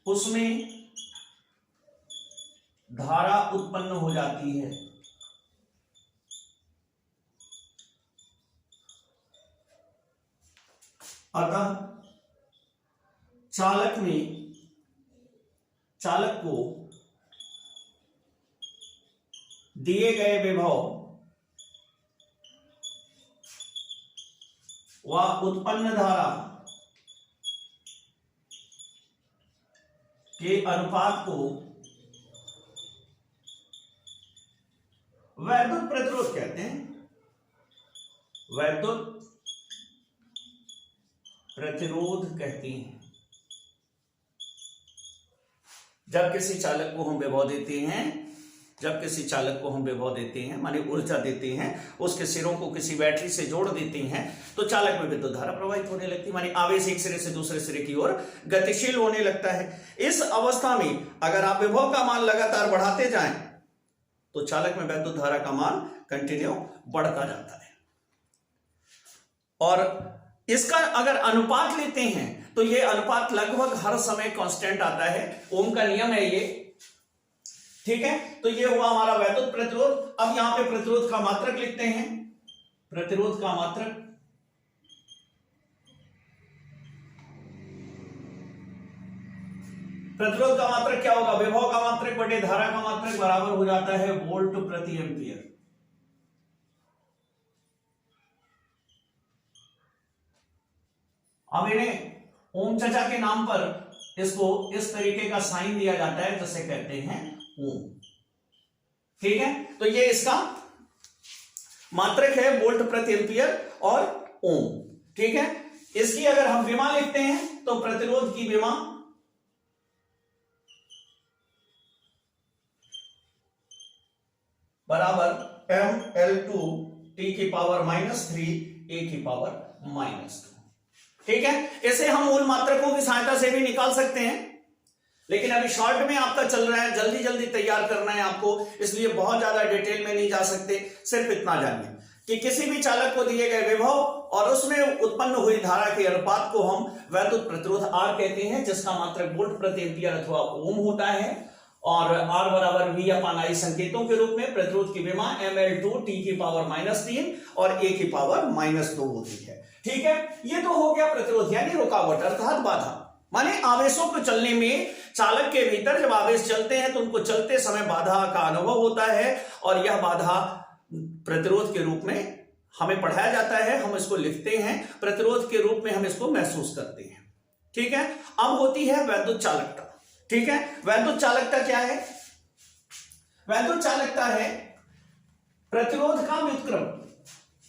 उसमें धारा उत्पन्न हो जाती है। अतः चालक को दिए गए विभव व उत्पन्न धारा के अनुपात को वैद्युत प्रतिरोध कहते हैं। वैद्युत प्रतिरोध कहते हैं। जब किसी चालक को हम विभव देते हैं माने ऊर्जा देते हैं, उसके सिरों को किसी बैटरी से जोड़ देते हैं, तो चालक में विद्युत धारा प्रवाहित होने लगती है, माने आवेश एक सिरे से दूसरे सिरे की ओर गतिशील होने लगता है। इस अवस्था में अगर आप विभव का मान लगातार बढ़ाते जाएं तो चालक में वैद्युत धारा का मान कंटिन्यू बढ़ता जाता है। और इसका अगर अनुपात लेते हैं तो यह अनुपात लगभग हर समय कांस्टेंट आता है, ओम का नियम है ये। ठीक है, तो ये हुआ हमारा वैद्युत प्रतिरोध। अब यहां पे प्रतिरोध का मात्रक लिखते हैं। प्रतिरोध का मात्रक क्या होगा, विभव का मात्रक बटे धारा का मात्रक बराबर हो जाता है वोल्ट प्रति एम्पियर। अब इन्हें ओम चचा के नाम पर इसको इस तरीके का साइन दिया जाता है जिसे कहते हैं ओम। ठीक है, तो ये इसका मात्रक है वोल्ट प्रति एम्पियर और ओम। ठीक है, इसकी अगर हम विमा लिखते हैं तो प्रतिरोध की विमा बराबर mL2 t की पावर -3 a की पावर -2। ठीक है, इसे हम मूल मात्रकों की सहायता से भी निकाल सकते हैं, लेकिन अभी शॉर्ट में आपका चल रहा है, जल्दी जल्दी तैयार करना है आपको, इसलिए बहुत ज्यादा डिटेल में नहीं जा सकते। सिर्फ इतना जानिए कि किसी भी चालक को दिए गए विभव और उसमें उत्पन्न हुई धारा के अनुपात को हम वैद्युत प्रतिरोध R कहते हैं, जिसका मात्रक वोल्ट प्रति एम्पियर अथवा ओम होता है। और R बराबर V अपान I संकेतों के रूप में प्रतिरोध की विमा ml2 t की पावर -3 और a की पावर -2 होती है। ठीक है, ये तो हो गया प्रतिरोध यानी रुकावट अर्थात बाधा, माने आवेशों को चलने में चालक के भीतर जब आवेश चलते हैं तो उनको चलते समय बाधा का अनुभव होता है और यह बाधा प्रतिरोध के रूप में हमें पढ़ाया जाता है, हम इसको लिखते हैं, प्रतिरोध के रूप में हम इसको महसूस करते हैं। ठीक है, अब होती है वैद्युत चालकता। ठीक है, वैद्युत चालकता क्या है? वैद्युत चालकता है प्रतिरोध का व्युत्क्रम,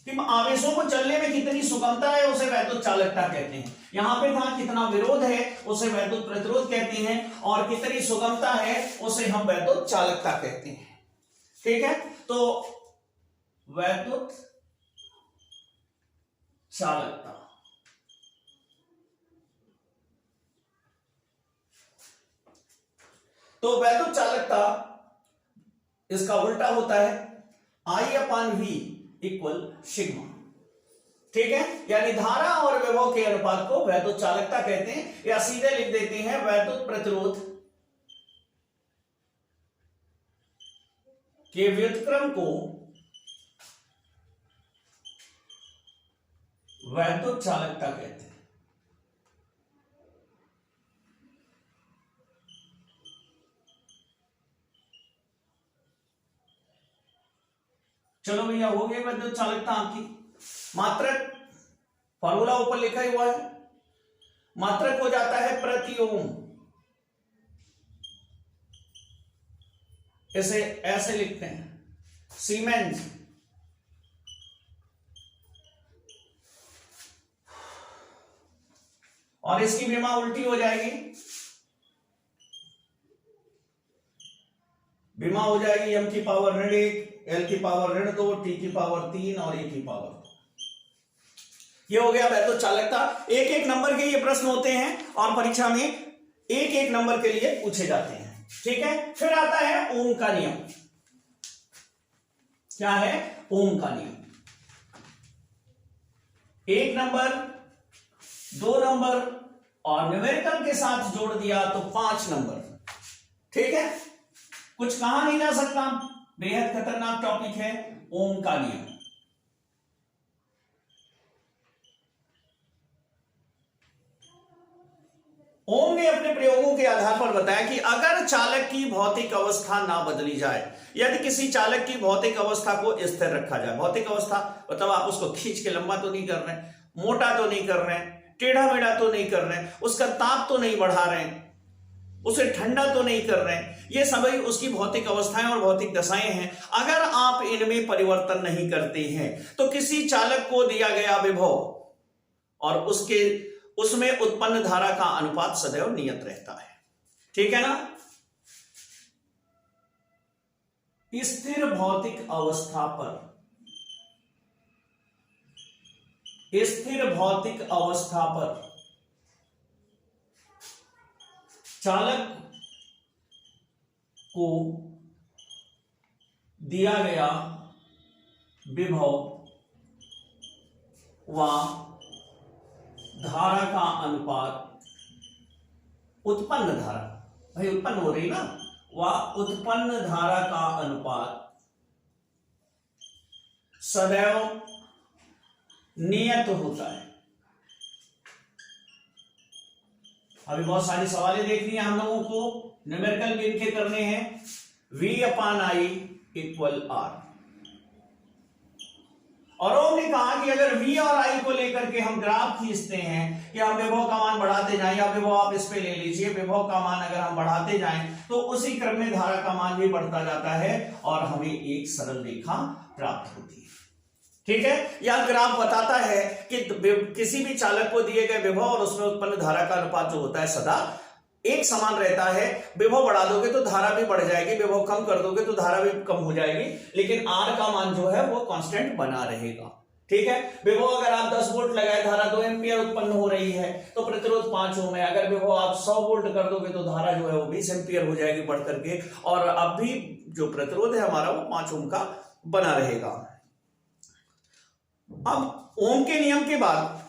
कि आवेशों को चलने में कितनी सुगमता है उसे वैद्युत चालकता कहते हैं। यहां पे था कितना विरोध है उसे वैद्युत प्रतिरोध कहते हैं और कितनी सुगमता है उसे हम वैद्युत चालकता कहते हैं। ठीक है, तो वैद्युत चालकता तो वैद्युत चालकता इसका उल्टा होता है I upon V equal sigma. ठीक है, यानी धारा और विभव के अनुपात को वैद्युत चालकता कहते हैं, या सीधे लिख देते हैं वैद्युत प्रतिरोध के व्युत्क्रम को वैद्युत चालकता कहते हैं। चलो भैया, हो गई वैद्युत चालकता आपकी। मात्रक फॉर्मूला ऊपर लिखा हुआ है, मात्रक हो जाता है प्रति ओम। इसे ऐसे लिखते हैं सीमेंस और इसकी विमा उल्टी हो जाएगी, विमा हो जाएगी m की पावर -1, L की पावर -2, T की पावर 3 और A की पावर 2। ये हो गया वैद्युत चालकता। एक एक नंबर के ये प्रश्न होते हैं और परीक्षा में एक एक नंबर के लिए पूछे जाते हैं। ठीक है, फिर आता है ओम का नियम। क्या है? ओम का नियम। 1 नंबर, 2 नंबर और न्यूमेरिकल के साथ जोड़ दिया तो 5 नंबर। ठीक है, कुछ कहा नहीं जा सकता, बेहद खतरनाक टॉपिक है ओम का नियम। ओम ने अपने प्रयोगों के आधार पर बताया कि अगर चालक की भौतिक अवस्था ना बदली जाए, यदि किसी चालक की भौतिक अवस्था को स्थिर रखा जाए, भौतिक अवस्था मतलब आप उसको खींच के लंबा तो नहीं कर रहे, मोटा तो नहीं कर रहे, टेढ़ा मेढ़ा तो नहीं कर रहे, उसका ताप तो नहीं बढ़ा रहे, उसे ठंडा तो नहीं कर रहे, ये सभी उसकी भौतिक अवस्थाएं और भौतिक दशाएं हैं। अगर आप इनमें परिवर्तन नहीं करते हैं तो किसी चालक को दिया गया विभव और उसमें उत्पन्न धारा का अनुपात सदैव नियत रहता है। ठीक है ना? स्थिर भौतिक अवस्था पर, स्थिर भौतिक अवस्था पर चालक को दिया गया विभव व धारा का अनुपात, उत्पन्न धारा, भाई उत्पन्न हो रही ना, व उत्पन्न धारा का अनुपात सदैव नियत होता है। अभी बहुत सारी सवालें देखनी है हम लोगों को, न्यूमेरिकल भी इनके करने हैं। V upon I equal R। और ओम ने कहा कि अगर V और I को लेकर के हम ग्राफ खींचते हैं कि हम विभव का मान बढ़ाते जाएं, या विभव आप इस पे ले लीजिए, विभव का मान अगर हम बढ़ाते जाएं तो उसी क्रम में धारा का मान भी बढ़ता जाता है और हमें एक सरल रेखा प्राप्त होती है। ठीक है, यह ग्राफ बताता है कि किसी भी चालक को दिए गए विभव और उसमें उत्पन्न धारा का अनुपात जो होता है सदा एक समान रहता है। विभव बढ़ा दोगे तो धारा भी बढ़ जाएगी, विभव कम कर दोगे तो धारा भी कम हो जाएगी, लेकिन R का मान जो है वो कांस्टेंट बना रहेगा। ठीक है, विभव अगर आप 10 वोल्ट लगाए, धारा 2 एम्पियर उत्पन्न हो रही है तो प्रतिरोध 5 ओम है। अगर विभव आप 100 वोल्ट कर दोगे तो धारा जो है वो 20 एम्पियर हो जाएगी बढ़ करके, और अब भी जो प्रतिरोध है हमारा वो 5 ओम का बना रहेगा। अब ओम के नियम के बाद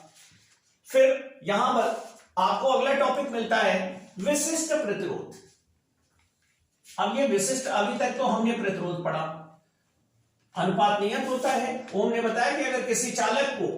फिर यहां पर आपको अगला टॉपिक मिलता है विशिष्ट प्रतिरोध। अब ये विशिष्ट, अभी तक तो हमने प्रतिरोध पढ़ा, अनुपात नियत होता है। ओम ने बताया कि अगर किसी चालक को,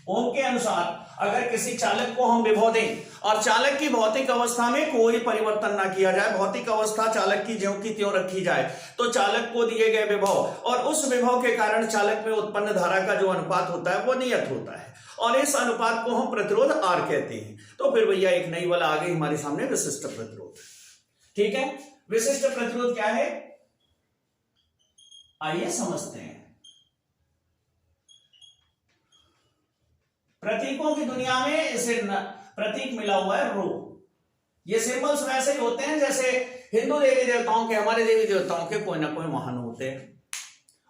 ओम के अनुसार अगर किसी चालक को हम विभव दें और चालक की भौतिक अवस्था में कोई परिवर्तन ना किया जाए, भौतिक अवस्था चालक की ज्यों की त्यों रखी जाए, तो चालक को दिए गए विभव और उस विभव के कारण चालक में उत्पन्न धारा का जो अनुपात होता है वो नियत होता है, और इस अनुपात को हम प्रतिरोध आर कहते हैं। तो फिर भैया एक नई वाला आ गई हमारे सामने, विशिष्ट प्रतिरोध। ठीक है, विशिष्ट प्रतिरोध क्या है, आइए समझते हैं। प्रतीकों की दुनिया में इसे प्रतीक मिला हुआ है रो। ये सिंबल्स वैसे ही होते हैं जैसे हिंदू देवी देवताओं के, हमारे देवी देवताओं के कोई ना कोई महान होते हैं,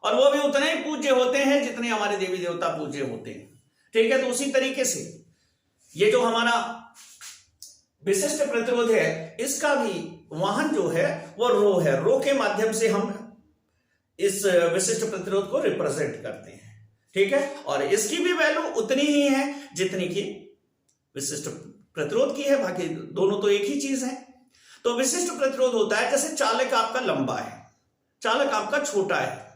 और वो भी उतने ही पूज्य होते हैं जितने हमारे देवी देवता पूज्य होते हैं। ठीक है, तो उसी तरीके से ये जो हमारा विशिष्ट प्रतिरोध है, इसका भी वाहन जो है वो रो है। रो के माध्यम से हम इस विशिष्ट प्रतिरोध को रिप्रेजेंट करते हैं। ठीक है, और इसकी भी वैल्यू उतनी ही है जितनी की विशिष्ट प्रतिरोध की है, बाकी दोनों तो एक ही चीज है। तो विशिष्ट प्रतिरोध होता है जैसे चालक आपका लंबा है, चालक आपका छोटा है,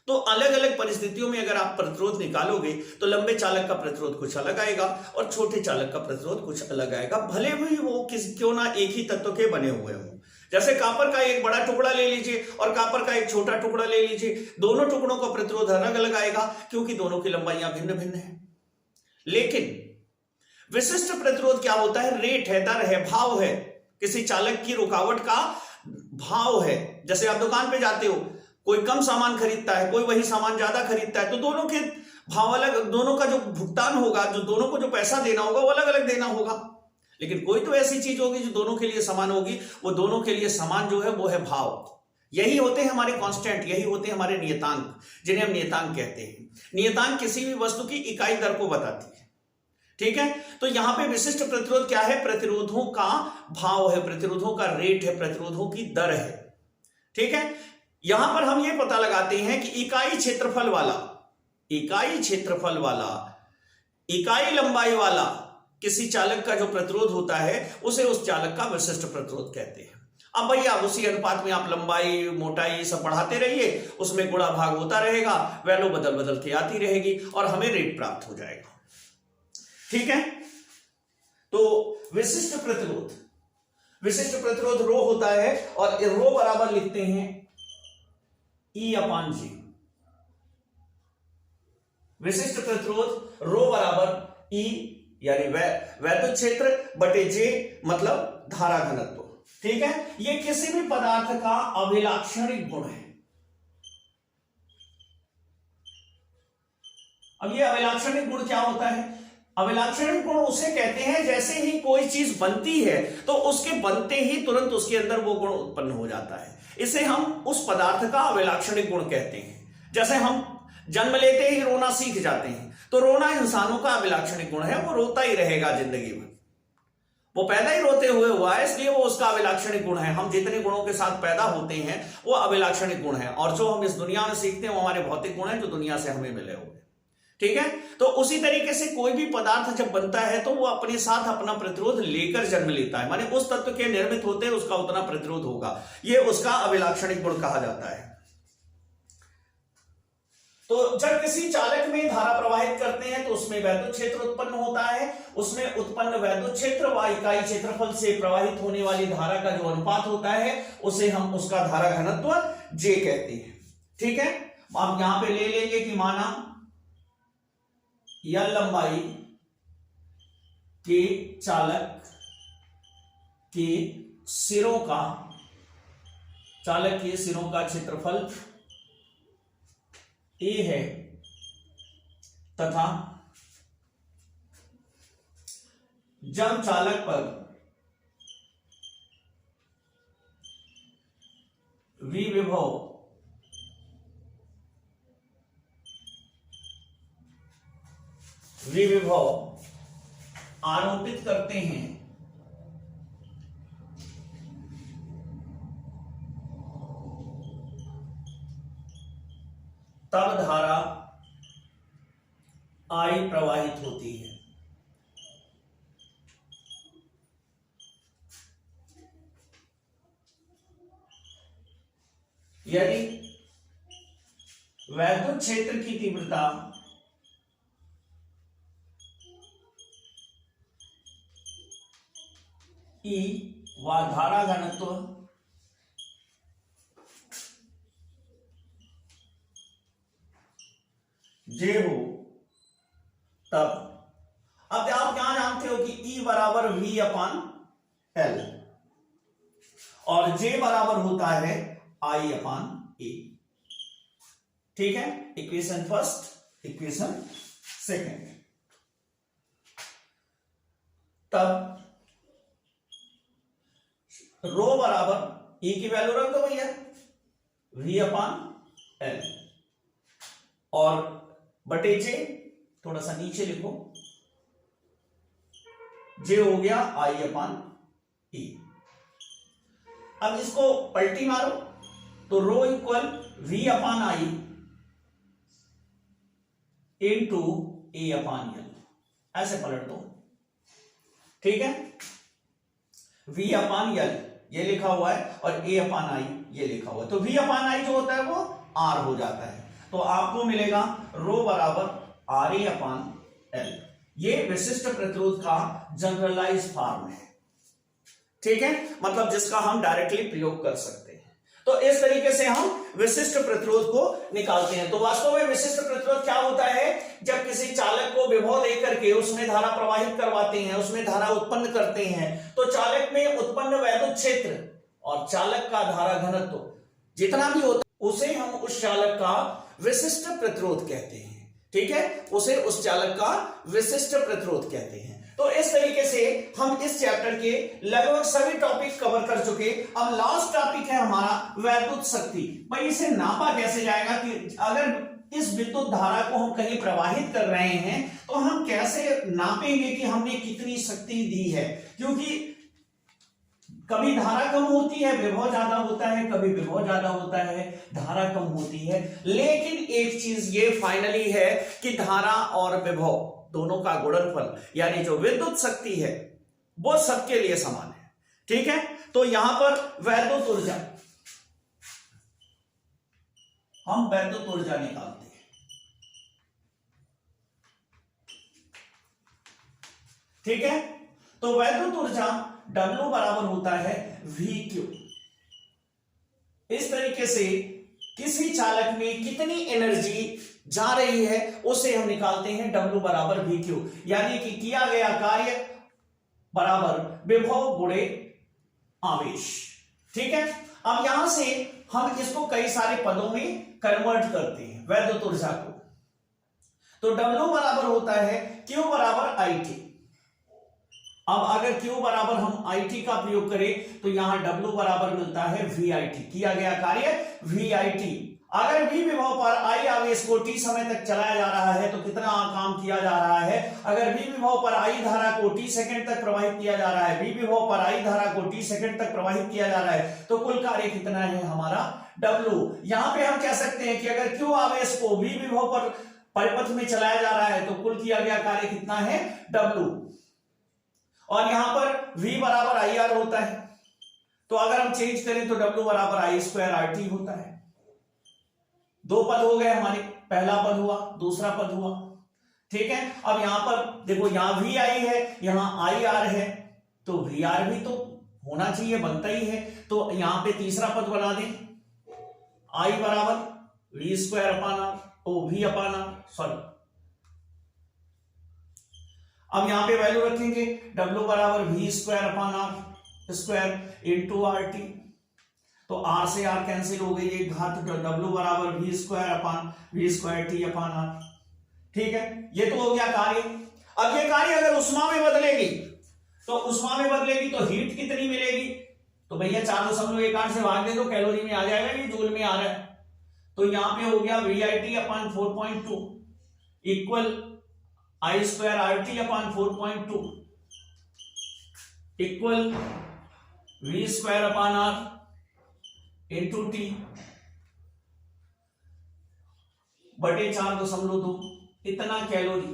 तो अलग अलग परिस्थितियों में अगर आप प्रतिरोध निकालोगे तो लंबे चालक का प्रतिरोध कुछ अलग आएगा और छोटे चालक का प्रतिरोध कुछ अलग आएगा, भले भी वो क्यों ना एक ही तत्व के बने हुए हों। जैसे कापर का एक बड़ा टुकड़ा ले लीजिए और कापर का एक छोटा टुकड़ा ले लीजिए, दोनों टुकड़ों का प्रतिरोध अलग अलग आएगा क्योंकि दोनों की लंबाइयां भिन्न भिन्न है। लेकिन विशिष्ट प्रतिरोध क्या होता है, रेट है, दर है, भाव है, किसी चालक की रुकावट का भाव है। जैसे आप दुकान पे जाते हो, कोई कम सामान खरीदता है, कोई वही सामान ज्यादा खरीदता है, तो दोनों के भाव अलग, दोनों का जो भुगतान होगा, जो दोनों को जो पैसा देना होगा वो अलग अलग देना होगा। लेकिन कोई तो ऐसी चीज होगी जो दोनों के लिए समान होगी, वो दोनों के लिए समान जो है वो है भाव। यही होते हैं हमारे कांस्टेंट, यही होते हैं हमारे नियतांक, जिन्हें हम नियतांक कहते हैं। नियतांक किसी भी वस्तु की इकाई दर को बताती है। ठीक है, तो यहां पे विशिष्ट प्रतिरोध क्या है, प्रतिरोधों का भाव है, प्रतिरोधों का रेट है, प्रतिरोधों की दर है। ठीक है, यहां पर हम ये पता लगाते हैं कि इकाई क्षेत्रफल वाला, इकाई क्षेत्रफल वाला, इकाई लंबाई वाला किसी चालक का जो प्रतिरोध होता है उसे उस चालक का विशिष्ट प्रतिरोध कहते हैं। अब भैया उसी अनुपात में आप लंबाई, मोटाई सब बढ़ाते रहिए, उसमें गुणा भाग होता रहेगा, वैल्यू बदल बदल के आती रहेगी और हमें रेट प्राप्त हो जाएगा। ठीक है, तो विशिष्ट प्रतिरोध, विशिष्ट प्रतिरोध रो होता है और रो बराबर लिखते हैं E/G। विशिष्ट प्रतिरोध रो बराबर E यानी वैद्युत क्षेत्र बटे J मतलब धारा घनत्व। ठीक है, ये किसी भी पदार्थ का अभिलाक्षणिक गुण है। अब ये अभिलाक्षणिक गुण क्या होता है, अभिलाक्षणिक गुण उसे कहते हैं जैसे ही कोई चीज बनती है तो उसके बनते ही तुरंत उसके अंदर वो गुण उत्पन्न हो जाता है, इसे हम उस पदार्थ का अभिलाक्षणिक गुण कहते हैं। जैसे हम जन्म लेते ही रोना सीख जाते हैं, तो रोना इंसानों का अभिलाक्षणिक गुण है, वो रोता ही रहेगा जिंदगी भर, वो पैदा ही रोते हुए हुआ है, इसलिए वो उसका अभिलाक्षणिक गुण है। हम जितने गुणों के साथ पैदा होते हैं वो अभिलाक्षणिक गुण है, और जो हम इस दुनिया में सीखते हैं वो हमारे भौतिक गुण है जो दुनिया से हमें मिले हुए। ठीक है, तो उसी तरीके से कोई भी पदार्थ जब बनता है तो वो अपने साथ अपना प्रतिरोध लेकर जन्म लेता है, माने उस तत्व के निर्मित होते हैं उसका उतना प्रतिरोध होगा, ये उसका अभिलाक्षणिक गुण कहा जाता है। तो जब किसी चालक में धारा प्रवाहित करते हैं तो उसमें वैद्युत क्षेत्र उत्पन्न होता है, उसमें उत्पन्न वैद्युत क्षेत्र व इकाई क्षेत्रफल से प्रवाहित होने वाली धारा का जो अनुपात होता है उसे हम उसका धारा घनत्व J कहते हैं। ठीक है, आप यहां पे ले लेंगे कि माना या लंबाई के चालक के सिरों का, चालक के सिरों का क्षेत्रफल A है तथा जब चालक पर V विभव आरोपित करते हैं तब धारा I प्रवाहित होती है। यदि वैद्युत क्षेत्र की तीव्रता E व धारा घनत्व J हो, तब अब आप क्या जानते हो कि E बराबर V अपान L और J बराबर होता है I अपान A। ठीक है, इक्वेशन फर्स्ट, इक्वेशन सेकेंड। तब रो बराबर E की वैल्यू रख दो भैया V अपान L और बटे J, थोड़ा सा नीचे लिखो, J हो गया I अपान E। अब इसको पलटी मारो तो rho equal V upon I into A upon L, ऐसे पलट दो। ठीक है, V अपान L ये लिखा हुआ है और A अपान I ये लिखा हुआ है, तो V अपान I जो होता है वो R हो जाता है, तो आपको मिलेगा रो बराबर RA अपान L। ये विशिष्ट प्रतिरोध का जनरलाइज फॉर्म है। ठीक है, मतलब जिसका हम डायरेक्टली प्रयोग कर सकते हैं। तो इस तरीके से हम विशिष्ट प्रतिरोध को निकालते हैं। तो वास्तव में विशिष्ट प्रतिरोध क्या होता है? जब किसी चालक को विभव देकर के उसमें धारा प्रवाहित करवाते हैं, उसमें धारा उत्पन्न करते हैं, तो चालक में उत्पन्न वैद्युत क्षेत्र और चालक का धारा घनत्व जितना भी होता है उसे हम उस चालक का विशिष्ट प्रतिरोध कहते हैं। ठीक है, उसे उस चालक का विशिष्ट प्रतिरोध कहते हैं। तो इस तरीके से हम इस चैप्टर के लगभग सभी टॉपिक कवर कर चुके। अब लास्ट टॉपिक है हमारा वैद्युत शक्ति। भाई इसे नापा कैसे जाएगा कि अगर इस विद्युत धारा को हम कहीं प्रवाहित कर रहे हैं तो हम कैसे नापेंगे कि हमने कितनी शक्ति दी है, क्योंकि कभी धारा कम होती है विभव ज्यादा होता है, कभी विभव ज्यादा होता है धारा कम होती है। लेकिन एक चीज ये फाइनली है कि धारा और विभव दोनों का गुणनफल यानी जो विद्युत शक्ति है वो सबके लिए समान है। ठीक है, तो यहां पर वैद्युत ऊर्जा, हम वैद्युत ऊर्जा निकालते हैं। ठीक है, तो वैद्युत ऊर्जा W बराबर होता है VQ। इस तरीके से किसी चालक में कितनी एनर्जी जा रही है उसे हम निकालते हैं W बराबर VQ, यानी कि किया गया कार्य बराबर विभव गुणे आवेश। ठीक है, अब यहां से हम इसको कई सारे पदों में कन्वर्ट करते हैं वैद्युत ऊर्जा को। तो W बराबर होता है Q बराबर IT। अब अगर Q बराबर हम IT का प्रयोग करें तो यहां W बराबर मिलता है VIT, किया गया कार्य VIT। अगर V विभव पर I आवेश को T समय तक चलाया जा रहा है तो कितना काम किया जा रहा है? अगर V विभव पर I धारा को T सेकंड तक प्रवाहित किया जा रहा है, V विभव पर I धारा को T सेकंड तक प्रवाहित किया जा रहा है, तो कुल कार्य कितना है हमारा W। यहां पे हम कह सकते हैं कि अगर Q आवेश को V विभव पर परिपथ में चलाया जा रहा है तो कुल किया गया कार्य कितना है W। और यहां पर V बराबर IR होता है, तो अगर हम चेंज करें तो W बराबर I स्क्वायर RT होता है। दो पद हो गए हमारे, पहला पद हुआ, दूसरा पद हुआ। ठीक है, अब यहां पर देखो, यहां VI है, यहां IR है, तो VR भी तो होना चाहिए, बनता ही है। तो यहां पे तीसरा पद बना दें, I बराबर V square upon R, V अपान R, सॉरी। अब यहां पे वैल्यू रखेंगे W बराबर V square upon R square into RT, तो R से R कैंसिल हो गई, एक घात W बराबर V square upon V square T अपान R। ठीक है, ये तो हो गया कार्य। अब ये कार्य अगर उष्मा में बदलेगी तो उष्मा में बदलेगी तो हीट कितनी मिलेगी? तो भैया 4.18 से भाग दे दो, कैलोरी में आ जाएगा, ये जूल में आ रहा है। तो यहां पे हो गया VIT upon 4.2 equal I square RT upon 4.2 equal V square upon R into T बटे 4.2। इतना कैलोरी,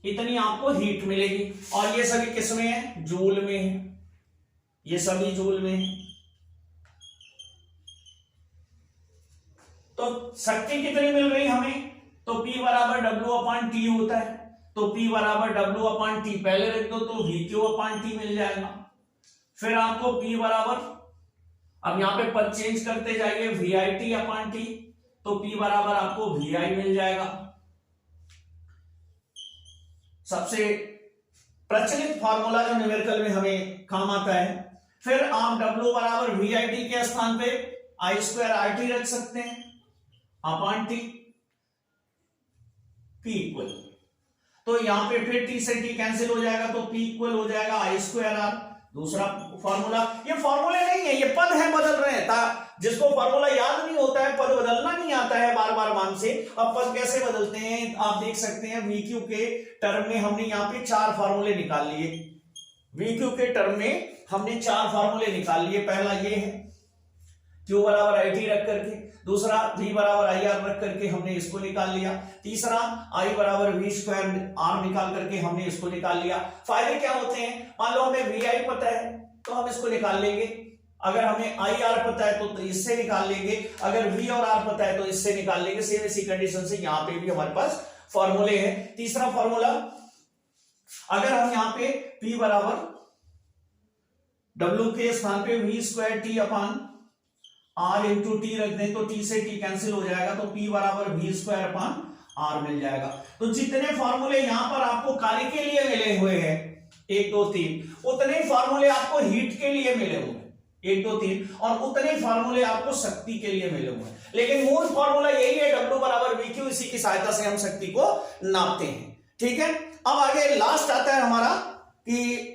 इतनी आपको हीट मिलेगी। और ये सभी किस में है? जूल में है, ये सभी जूल में है। तो शक्ति कितनी मिल रही हमें, तो P बराबर W/T होता है, तो P बराबर W/T पहले रख दो तो VQ/T मिल जाएगा। फिर आपको P बराबर, अब यहां पे पद चेंज करते जाइए, VIT/T, तो P बराबर आपको VI मिल जाएगा। सबसे प्रचलित फॉर्मूला जो न्यूमेरिकल में हमें काम आता है। फिर आप W बराबर VIT के स्थान पे I²RT रख सकते हैं अपॉन T, P इक्वल, तो यहां पे फिर T से T कैंसिल हो जाएगा, तो P इक्वल हो जाएगा I²R। दूसरा फॉर्मूला, ये फॉर्मूले नहीं है, ये पद है, बदल रहे हैं। जिसको फॉर्मूला याद नहीं होता है, पद बदलना नहीं आता है बार बार मान से, अब पद कैसे बदलते हैं आप देख सकते हैं। VQ के टर्म में हमने यहाँ पे 4 फॉर्मूले निकाल लिए। VQ के टर्म में हमने 4 फॉर्मूले निकाल लिए। पहला ये है Q बराबर IT रख करके, दूसरा V बराबर IR रख करके हमने इसको निकाल लिया, तीसरा I बराबर V²R निकाल करके हमने इसको निकाल लिया। फायदे क्या होते हैं, मान लो हमें VI पता है तो हम इसको निकाल लेंगे, अगर हमें IR पता है तो इससे निकाल लेंगे, अगर V और R पता है तो इससे निकाल लेंगे। सेम इसी कंडीशन से यहाँ पे भी हमारे पास फॉर्मूले हैं। तीसरा फॉर्मूला, अगर हम यहाँ पे P बराबर W के स्थान पे V²T/R इंटू T रख दें तो T से T कैंसिल हो जाएगा, तो P बराबर V²/R मिल जाएगा। तो जितने फॉर्मूले यहां पर आपको कार्य के लिए मिले हुए हैं 1 2 3, उतने ही फॉर्मूले आपको हीट के लिए मिले हुए हैं 1 2 3, और उतने ही फॉर्मूले आपको शक्ति के लिए मिले हुए हैं। लेकिन मूल फॉर्मूला यही है, W बराबर VQ, इसी की सहायता से हम शक्ति को नापते हैं। ठीक है, अब आगे लास्ट आता है हमारा कि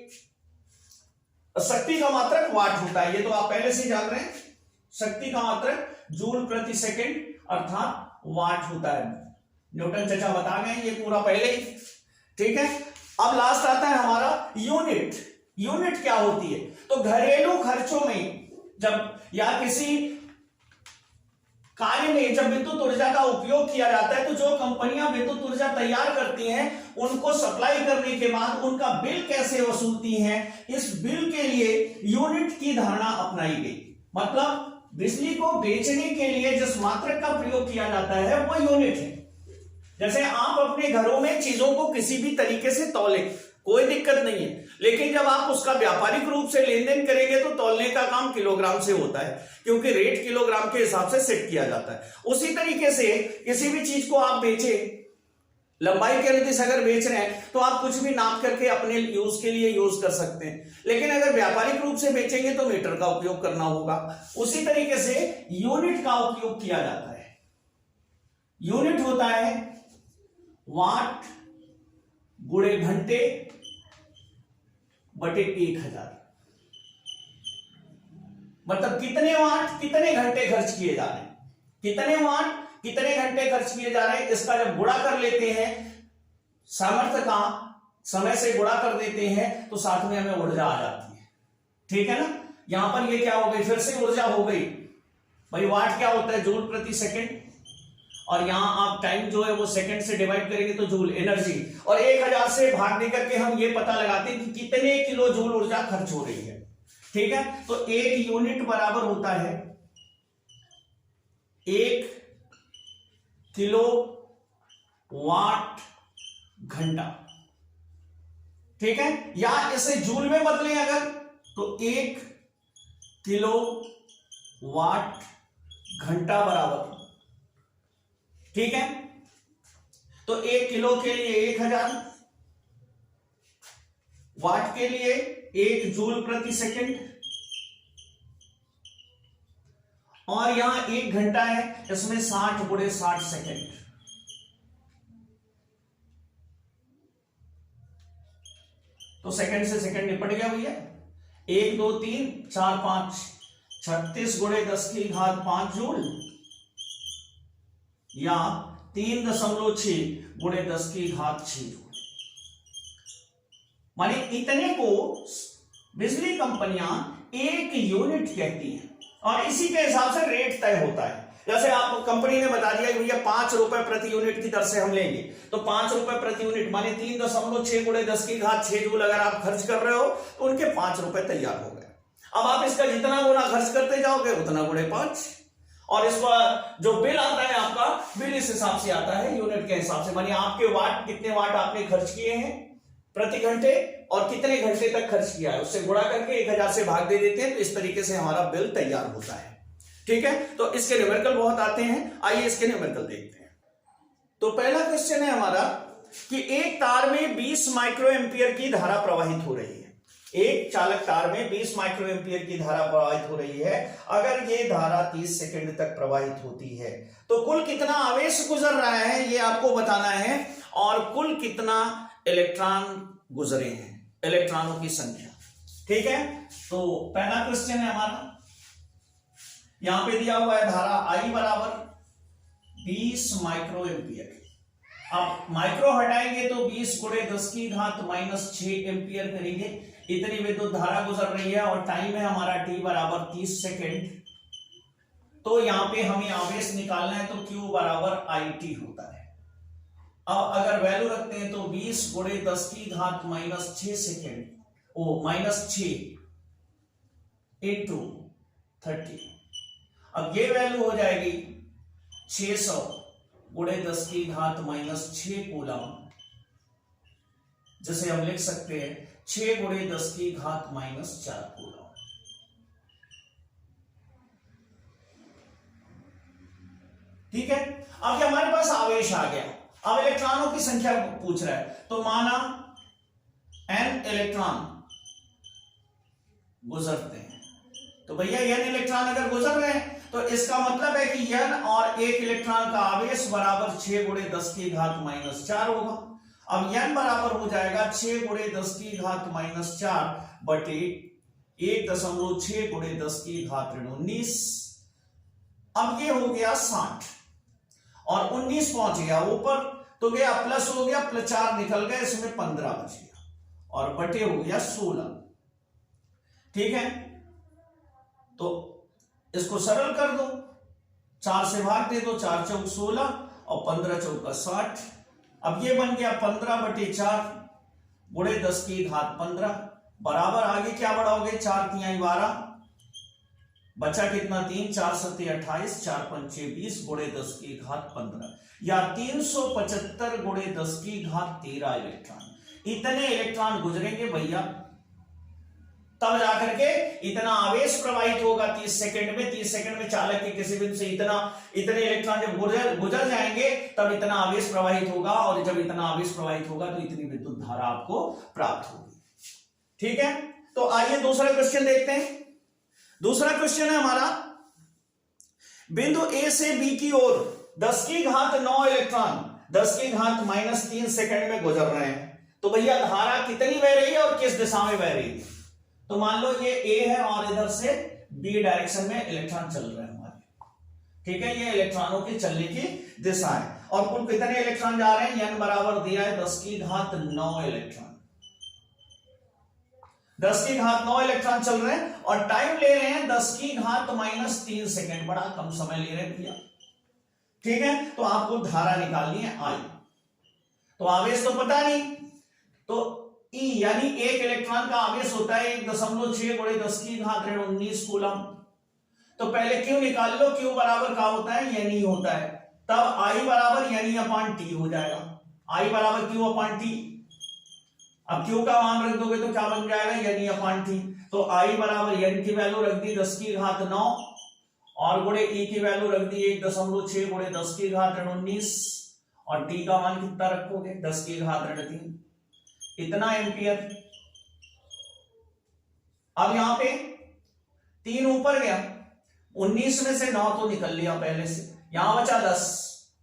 शक्ति का मात्रक वाट होता है। ये तो आप पहले से जान रहे हैं, शक्ति का मात्रक जूल प्रति सेकंड अर्थात वाट होता है। न्यूटन चचा बता गए ये पूरा पहले ही। ठीक है, अब लास्ट आता है हमारा यूनिट। यूनिट क्या होती है, तो घरेलू खर्चों में जब या किसी कार्य में जब विद्युत ऊर्जा का उपयोग किया जाता है, तो जो कंपनियां विद्युत ऊर्जा तैयार करती हैं उनको सप्लाई करने के बाद उनका बिल कैसे वसूलती हैं, इस बिल के लिए यूनिट की धारणा अपनाई गई। मतलब बिजली को बेचने के लिए जिस मात्रक का प्रयोग किया जाता है वो यूनिट है। जैसे आप अपने घरों में चीजों को किसी भी तरीके से तौले, कोई दिक्कत नहीं है, लेकिन जब आप उसका व्यापारिक रूप से लेन देन करेंगे तो तौलने का काम किलोग्राम से होता है, क्योंकि रेट किलोग्राम के हिसाब से सेट किया जाता है। उसी तरीके से किसी भी चीज को आप बेचे, लंबाई के अनुसार अगर बेच रहे हैं तो आप कुछ भी नाप करके अपने यूज के लिए यूज कर सकते हैं, लेकिन अगर व्यापारिक रूप से बेचेंगे तो मीटर का उपयोग करना होगा। उसी तरीके से यूनिट का उपयोग किया जाता है। यूनिट होता है वाट गुणे घंटे बटे 1000, मतलब कितने वाट कितने घंटे खर्च किए जा रहे हैं, कितने वाट कितने घंटे खर्च किए जा रहे हैं, इसका जब गुणा कर लेते हैं, सामर्थ्य का समय से गुणा कर देते हैं, तो साथ में हमें ऊर्जा आ जाती है। ठीक है ना, यहां पर ये क्या हो गई, फिर से ऊर्जा हो गई भाई। वाट क्या होता है, जूल प्रति सेकंड, और यहां आप टाइम जो है वो सेकंड से डिवाइड करेंगे तो जूल एनर्जी, और 1000 से भाग दे करके हम ये पता लगाते हैं कि कितने किलो जूल ऊर्जा खर्च हो रही है। ठीक है, तो एक यूनिट बराबर होता है 1 किलो वाट घंटा। ठीक है, या इसे जूल में बदलें अगर, तो 1 किलो वाट घंटा बराबर, ठीक है, तो 1 किलो के लिए 1000, वाट के लिए 1 जूल प्रति सेकंड, और यहां 1 घंटा है, इसमें 60 गुणे 60 सेकंड। तो सेकंड से सेकंड निपट गया भैया। 1 2 3 4 5 36 गुणे 10 की घात 5 जूल, या 3.6 गुणे 10 की घात 6 जूल। माने इतने को बिजली कंपनियां 1 यूनिट कहती हैं, और इसी के हिसाब से रेट तय होता है। जैसे आप कंपनी ने बता दिया कि भैया 5 रुपए प्रति यूनिट की दर से हम लेंगे, तो 5 रुपए प्रति यूनिट माने 3.6 गुणे 10 की घात 6 जूल अगर आप खर्च कर रहे हो तो उनके 5 रुपए तैयार हो गए। अब आप इसका जितना गुना खर्च करते जाओगे उतना गुणे 5, और इसका जो बिल आता है आपका, बिल इस हिसाब से आता है यूनिट के हिसाब से, मानिए आपके वाट, कितने वाट आपने खर्च किए हैं प्रति घंटे और कितने घंटे तक खर्च किया है, उससे गुणा करके 1000 से भाग दे देते हैं, तो इस तरीके से हमारा बिल तैयार होता है। ठीक है, तो इसके न्यूमेरिकल बहुत आते हैं, आइए इसके न्यूमेरिकल देखते हैं। तो पहला क्वेश्चन है हमारा कि एक तार में 20 माइक्रो एम्पियर की धारा प्रवाहित हो रही है। एक चालक तार में 20 माइक्रो एम्पियर की धारा प्रवाहित हो रही है। अगर ये धारा 30 सेकंड तक प्रवाहित होती है तो कुल कितना आवेश गुजर रहा है ये आपको बताना है, और कुल कितना इलेक्ट्रॉन गुजरे हैं, इलेक्ट्रॉनों की संख्या। ठीक है, तो पहला क्वेश्चन है हमारा, यहां पे दिया हुआ है धारा I बराबर 20 माइक्रो एम्पियर। अब माइक्रो हटाएंगे तो 20 गुणे 10 की घात -6 एम्पियर करेंगे, इतनी विद्युत धारा गुजर रही है, और टाइम है हमारा t बराबर 30 सेकेंड। तो यहां पे हमें आवेश निकालना है, तो Q बराबर IT होता है। अब अगर वैल्यू रखते हैं तो 20 गुणे 10 की घात -6 सेकेंड, -6 इंटू 30। अब ये वैल्यू हो जाएगी 600 गुणे 10 की घात -6 कूलम, जिसे हम लिख सकते हैं 6 गुणे 10 की घात -4 कूलम। ठीक है, अब ये हमारे पास आवेश आ गया। अब इलेक्ट्रॉनों की संख्या पूछ रहा है, तो माना n इलेक्ट्रॉन गुजरते हैं, तो भैया n इलेक्ट्रॉन अगर गुजर रहे हैं तो इसका मतलब है कि n और एक इलेक्ट्रॉन का आवेश बराबर 6 गुणे 10 की घात -4 होगा। अब n बराबर हो जाएगा 6 गुणे 10 की घात -4 बटे 1.6 गुणे 10 की घात 19। अब ये हो गया 60 और 19 पहुंच गया ऊपर, तो गया प्लस हो गया, +4 निकल गया, इसमें 15 बच गया और बटे हो गया 16। ठीक है, तो इसको सरल कर दो, 4 से भाग दे दो, 4 चौक 16 और 15 चौका 60। अब ये बन गया 15 बटे 4 गुणे 10 की घात 15 बराबर, आगे क्या बढ़ाओगे, 4 तिहाई 12, बचा कितना 3, 4 सत्ते 28, 4 पंचे 20 गुणे 10 की घात 15, या 375 गुणे 10 की घात 13 इलेक्ट्रॉन। इतने इलेक्ट्रॉन गुजरेंगे भैया, तब जाकर के इतना आवेश प्रवाहित होगा 30 सेकंड में। 30 सेकंड में चालक के किसी बिंदु से इतने इलेक्ट्रॉन जब गुजर जाएंगे तब इतना आवेश प्रवाहित होगा, और जब इतना आवेश प्रवाहित होगा तो इतनी विद्युत धारा आपको प्राप्त होगी। ठीक है, तो आइए दूसरा क्वेश्चन देखते हैं। दूसरा क्वेश्चन है हमारा, बिंदु ए से बी की ओर 10 की घात 9 इलेक्ट्रॉन 10 की घात -3 सेकंड में गुजर रहे हैं, तो भैया धारा कितनी बह रही है और किस दिशा में बह रही है। तो मान लो ये ए है और इधर से बी डायरेक्शन में इलेक्ट्रॉन चल रहे हैं हमारे। ठीक है, ये इलेक्ट्रॉनों के चलने की दिशा है, और कुल कितने इलेक्ट्रॉन जा रहे हैं, n बराबर दिया है 10 की घात 9 इलेक्ट्रॉन। 10 की घात 9 इलेक्ट्रॉन चल रहे हैं और टाइम ले रहे हैं 10 की घात -3 सेकेंड, बड़ा कम समय ले रहे हैं भैया। ठीक है, तो आपको धारा निकालनी है I। तो आवेश तो पता नहीं, तो E यानी एक इलेक्ट्रॉन का आवेश होता है 1.6 गुणे 10 की घात 19 कूलम। तो पहले Q निकाल लो, Q बराबर क्या होता है, यानी होता है, तब I बराबर यानी अपान T हो जाएगा। I बराबर Q अपान T। अब Q का मान रख दोगे तो क्या बन जाएगा, यानी अपान T। तो I बराबर n की वैल्यू रख दी 10 की घात 9 और गुणे E की वैल्यू रख दी 1.6 गुणे 10 की घात 19, और T का मान कितना रखोगे, 10 की घात 3, इतना एम्पियर। अब यहां पे 3 ऊपर गया, 19 में से 9 तो निकल लिया पहले से, यहां बचा 10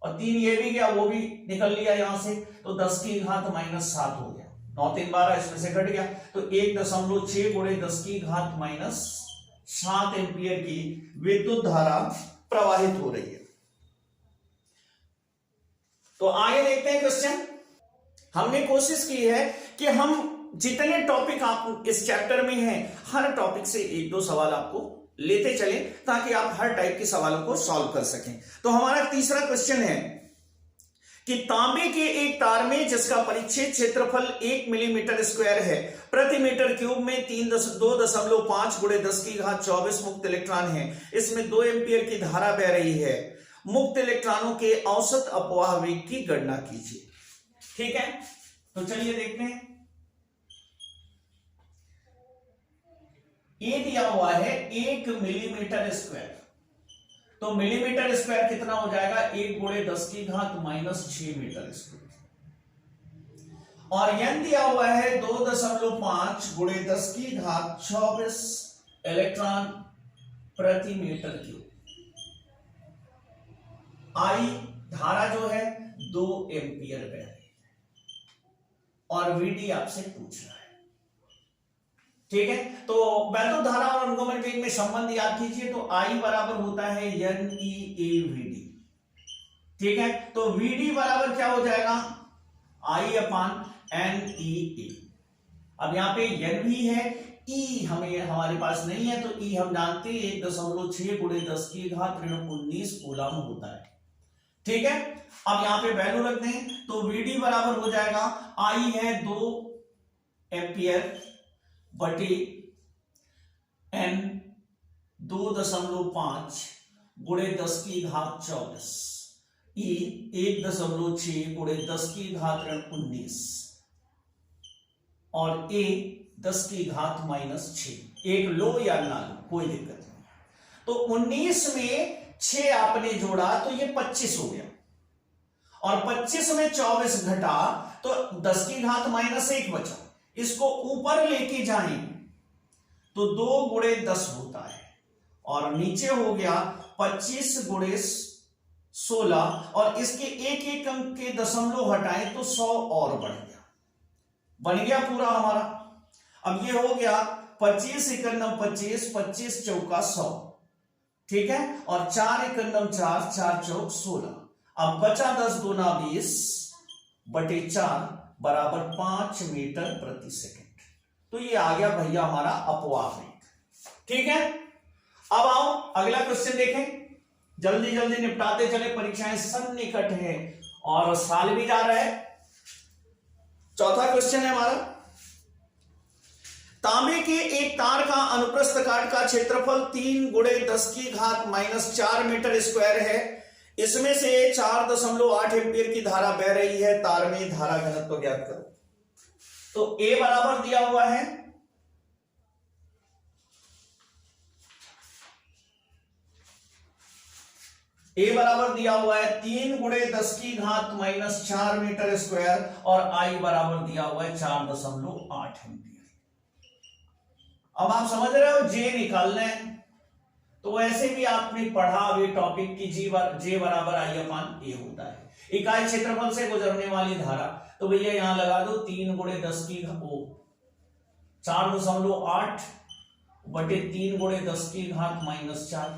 और 3 ये भी गया, वो भी निकल लिया यहां से, तो 10 की घात -7 हो गया, 9 3 12 इसमें से घट गया, तो 1.6 गुणे 10 की घात -7 एम्पियर की विद्युत धारा प्रवाहित हो रही है। तो आगे देखते हैं क्वेश्चन। हमने कोशिश की है कि हम जितने टॉपिक आप इस चैप्टर में हैं, हर टॉपिक से 1-2 सवाल आपको लेते चले, ताकि आप हर टाइप के सवालों को सॉल्व कर सकें। तो हमारा तीसरा क्वेश्चन है कि तांबे के एक तार में जिसका परिच्छेद क्षेत्रफल 1 मिलीमीटर स्क्वायर है, प्रति मीटर क्यूब में 2.5 गुणे 10 की घात 24 मुक्त इलेक्ट्रॉन है, इसमें 2 एम्पीयर की धारा बह रही है, मुक्त इलेक्ट्रॉनों के औसत अपवाह वेग की गणना कीजिए। ठीक है, तो चलिए देखते हैं। ये दिया हुआ है 1 मिलीमीटर स्क्वायर, तो मिलीमीटर स्क्वायर कितना हो जाएगा, 1 गुणे 10 की घात -6 मीटर स्क्वायर, और n दिया हुआ है 2.5 गुणे 10 की घात 24 इलेक्ट्रॉन प्रति मीटर क्यूब। I धारा जो है 2 एम्पियर बह रही है, और VD आपसे पूछ रहा है। ठीक है, तो वैद्युत धारा और अनुगमन वेग में संबंध याद कीजिए, तो I बराबर होता है NEAVD। ठीक है, तो VD बराबर क्या हो जाएगा, I/NEA। अब यहां पे N भी है, E हमारे पास नहीं है, तो E हम जानते हैं 1.6 गुणे 10 की घात -19 कूलम होता है। ठीक है, अब यहां पे वैल्यू रखते हैं, तो VD बराबर हो जाएगा, I है 2 एम्पियर बटे N 2.5 गुणे 10 की घात 24, E 1.6 गुणे 10 की घात 19, और A 10 की घात -6। एक लो या ना लो कोई दिक्कत नहीं। तो 19 में 6 आपने जोड़ा तो ये 25 हो गया, और 25 में 24 घटा तो 10 की घात -1 बचा। इसको ऊपर लेके जाएं तो 2 गुणे 10 होता है, और नीचे हो गया 25 गुणे 16, और इसके एक एक अंक के दशमलव हटाएं तो 100 और बढ़ गया, बन गया पूरा हमारा। अब ये हो गया 25 × 25, 25 चौका 100। ठीक है, और 4 × 4, 4 चौक 16। अब बचा 10 दूना 20 बटे 4 बराबर 5 मीटर प्रति सेकंड। तो ये आ गया भैया हमारा अपवाह वेग। ठीक है, अब आओ अगला क्वेश्चन देखें, जल्दी जल्दी निपटाते चले, परीक्षाएं सन्निकट है और साल भी जा रहा है। चौथा क्वेश्चन है हमारा, तांबे के एक तार का अनुप्रस्थ काट का क्षेत्रफल 3 गुणे 10 की घात -4 मीटर स्क्वायर है, इसमें से 4.8 एम्पीयर की धारा बह रही है, तार में धारा घनत्व ज्ञात करो। तो A बराबर दिया हुआ है बराबर दिया हुआ है 3 गुणे 10 की घात -4 मीटर स्क्वायर, और I बराबर दिया हुआ है 4.8 एम्पीयर। अब आप समझ रहे हो, J निकालना है, तो ऐसे भी आपने पढ़ा अभी टॉपिक की J बराबर I/A होता है, इकाई क्षेत्रफल से गुजरने वाली धारा। तो भैया यहां लगा दो 3 गुणे 10 की 4.8 बटे 3 गुणे 10 की घात -4।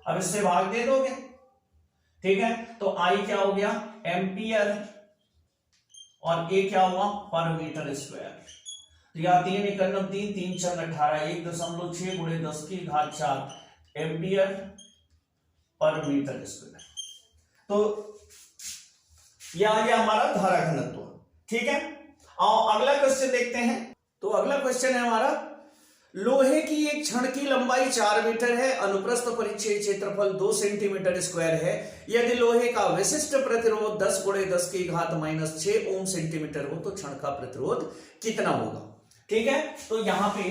अब इससे भाग दे दोगे। ठीक है, तो I क्या हो गया, एम्पियर, और A क्या हुआ, पर मीटर स्क्वायर। तो यहां 3 × 3, 3 × 4 18, 1.6 गुणे 10 की घात 4 एम्पियर पर मीटर स्क्वायर। तो यह आ गया हमारा धारा घनत्व। ठीक है, आओ अगला क्वेश्चन देखते हैं। तो अगला क्वेश्चन है हमारा, लोहे की एक छड़ की लंबाई 4 मीटर है, अनुप्रस्थ परिच्छेद क्षेत्रफल 2 सेंटीमीटर स्क्वायर है, यदि लोहे का विशिष्ट प्रतिरोध 10 गुणे 10 की घात -6 ओम सेंटीमीटर हो तो छड़ का प्रतिरोध कितना होगा। ठीक है, तो यहां पे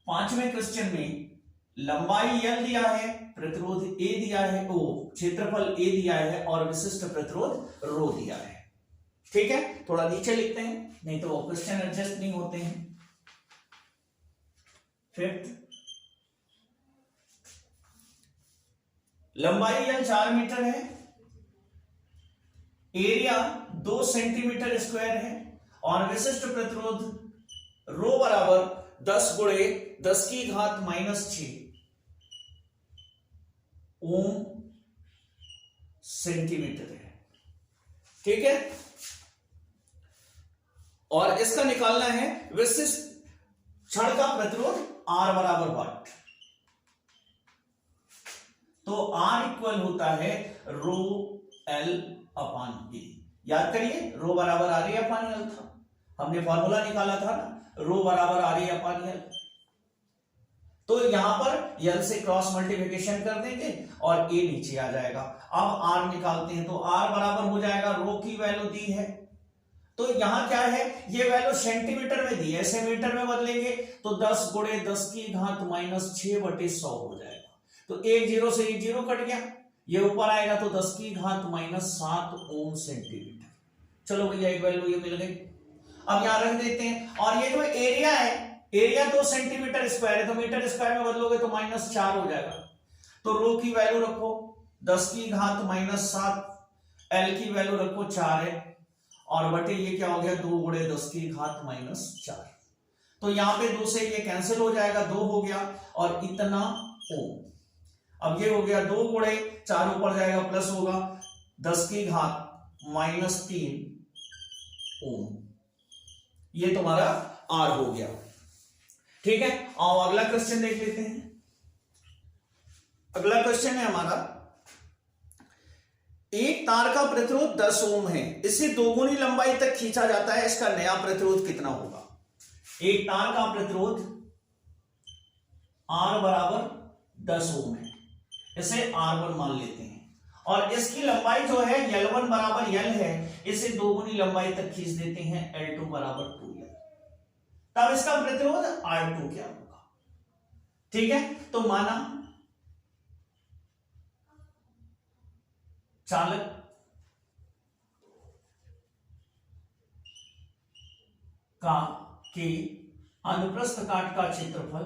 5वें क्वेश्चन में लंबाई L दिया है, प्रतिरोध A दिया है, क्षेत्रफल A दिया है, और विशिष्ट प्रतिरोध ρ दिया है। ठीक है, थोड़ा नीचे लिखते हैं, नहीं तो क्वेश्चन एडजस्ट नहीं होते हैं। 5th, लंबाई L 4 मीटर है, एरिया 2 सेंटीमीटर स्क्वायर है, और विशिष्ट प्रतिरोध ρ बराबर 10 गुणे 10 की घात -6 ओम सेंटीमीटर है। ठीक है, और इसका निकालना है विशिष्ट छड़ का प्रतिरोध R बराबर वाट। तो R इक्वल होता है ρ L अपान ए। याद करिए रो बराबर आर ए अपान एल था, हमने फॉर्मूला निकाला था ना, रो बराबर आर ए अपान एल। तो यहां पर एल से क्रॉस मल्टीप्लिकेशन कर देंगे और ए नीचे आ जाएगा। अब आर निकालते हैं तो आर बराबर हो जाएगा, रो की वैल्यू दी है तो यहां क्या है, ये वैल्यू सेंटीमीटर में दी है, ऐसे मीटर में बदलेंगे तो 10 गुणे 10 की घात -6/100 हो जाएगा। तो एक जीरो से एक जीरो कट गया, ये ऊपर आएगा तो 10 की घात -7 ओम सेंटीमीटर। चलो भैया एक वैल्यू ये मिल गई। अब यहां रख देते हैं और ये जो एरिया है, एरिया 2 सेंटीमीटर स्क्वायर है तो मीटर स्क्वायर में बदलोगे तो -4 हो जाएगा। तो रो की वैल्यू रखो 10 की घात -7, एल की वैल्यू रखो 4 है और बटे ये क्या हो गया 2 गुणे 10 की घात -4। तो यहां पे 2 से ये कैंसिल हो जाएगा, 2 हो गया और इतना ओम। अब ये हो गया 2 गुणे 4 ऊपर जाएगा प्लस होगा 10 की घात -3 ओम। ये तुम्हारा आर हो गया। ठीक है, आओ अगला क्वेश्चन देख लेते हैं। अगला क्वेश्चन है हमारा, एक तार का प्रतिरोध 10 ओम है, इसे दोगुनी लंबाई तक खींचा जाता है, इसका नया प्रतिरोध कितना होगा? एक तार का प्रतिरोध R बराबर 10 ओम है, इसे R1 मान लेते हैं और इसकी लंबाई जो है L1 बराबर L है, इसे दोगुनी लंबाई तक खींच देते हैं L2 बराबर 2L। तब इसका प्रतिरोध R2 क्या होगा? ठीक है, तो माना चालक का के अनुप्रस्थ काट का क्षेत्रफल